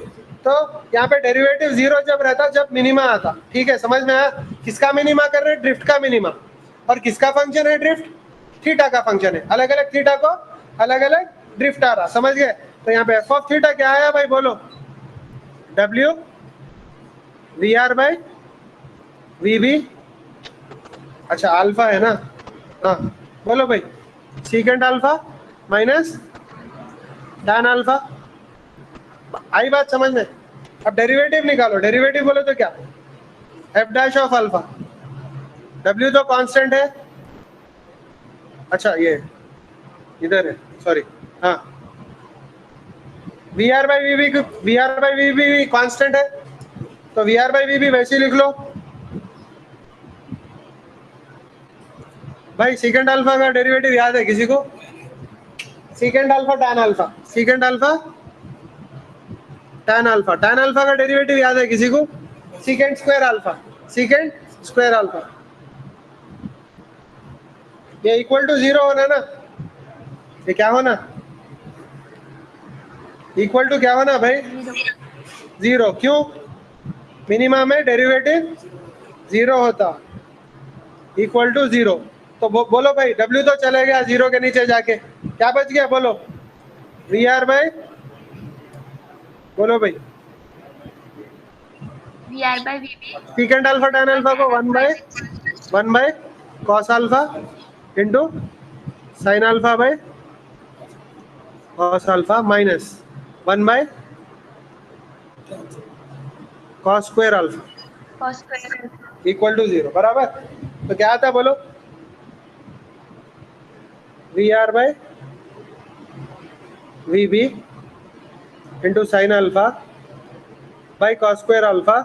तो यहाँ पे डेरिवेटिव जीरो जब रहता, जब मिनिमा आता। ठीक है, समझ में आया? किसका मिनिमा कर रहे हैं? ड्रिफ्ट का मिनिमा। और किसका फंक्शन है ड्रिफ्ट? थीटा का फंक्शन है। अलग अलग थीटा को अलग अलग ड्रिफ्ट आ रहा, समझ गए? तो यहाँ पे एफ ऑफ थीटा क्या आया भाई, बोलो? W V R by V B. अच्छा अल्फा है ना, हाँ बोलो भाई। Secant alpha minus tan alpha. आई बात समझ में? अब डेरिवेटिव निकालो। डेरिवेटिव बोलो तो क्या? F dash of alpha. W तो कांस्टेंट है। अच्छा ये इधर है, सॉरी। हाँ, V R by V B constant है, तो V R by V B वैसे ही लिख लो भाई। सेकंड अल्फा का डेरिवेटिव याद है किसी को? Second alpha tan alpha. Second alpha tan alpha. Tan alpha का डेरिवेटिव याद है किसी को? Second square alpha. Second square alpha. ये इक्वल टू जीरो होना ना, ये क्या होना? इक्वल टू क्या होना भाई? जीरो। क्यों? मिनिमम में डेरिवेटिव जीरो होता, इक्वल टू जीरो। तो बोलो भाई, डब्ल्यू तो चले गया जीरो के नीचे जाके, क्या बच गया बोलो? वी आर बाई, बोलो भाई, V R by V B second alpha tan alpha को one by cos alpha into sine alpha by cos alpha minus one by cos square alpha cos square equal to zero, बराबर? तो क्या आता बोलो? V R by V B into sine alpha by cos square alpha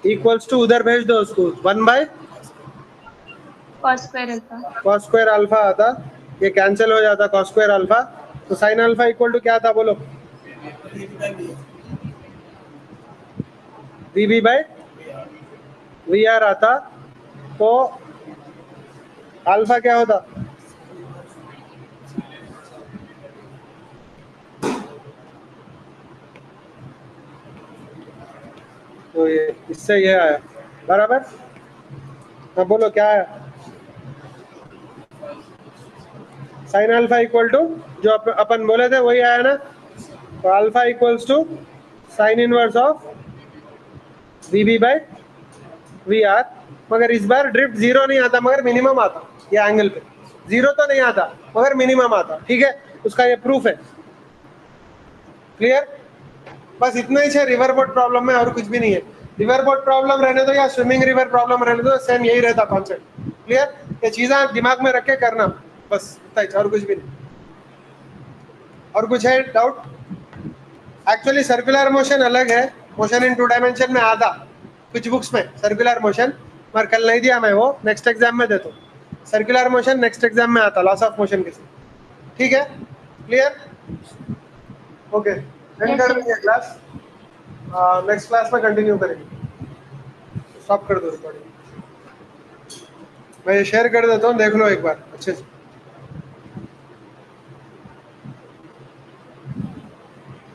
equals to, उधर भेज दो उसको, one by cos square alpha. Cos square alpha आता, ये कैंसिल हो जाता कॉस स्क्वायर अल्फा। तो साइन अल्फा इक्वल टू क्या था बोलो? V B by V R आता, तो अल्फा क्या होता? तो ये इससे ये आया, बराबर? हाँ बोलो क्या आया? साइन अल्फा इक्वल टू जो अपन बोले थे वही आया ना। तो alpha equals to sine inverse of V B by V R. मगर इस बार ड्रिफ्ट जीरो नहीं आता, मगर मिनिमम आता। ये एंगल पे जीरो तो नहीं आता, मगर मिनिमम आता। ठीक है, उसका ये प्रूफ है। क्लियर? बस इतना ही है रिवर बोट प्रॉब्लम में, और कुछ भी नहीं है। रिवर बोट प्रॉब्लम रहने दो या स्विमिंग रिवर प्रॉब्लम रहने दो, सेम यही रहता कॉन्सेप्ट। क्लियर? ये चीजें दिमाग में रख के करना, बस इतना ही, और कुछ भी नहीं। और कुछ है डाउट? एक्चुअली सर्कुलर मोशन अलग है, मोशन इन टू डायमेंशन में आता कुछ बुक्स में सर्कुलर मोशन, मगर कल नहीं दिया मैं, वो नेक्स्ट एग्जाम में देता हूँ। सर्कुलर मोशन नेक्स्ट एग्जाम में आता, लॉस ऑफ मोशन के साथ। ठीक है? क्लियर? ओके, एंड कर देंगे क्लास। नेक्स्ट क्लास में कंटिन्यू करेंगे। स्टॉप कर दो रिकॉर्डिंग। मैं ये शेयर कर देता हूँ, देख लो एक बार अच्छे से।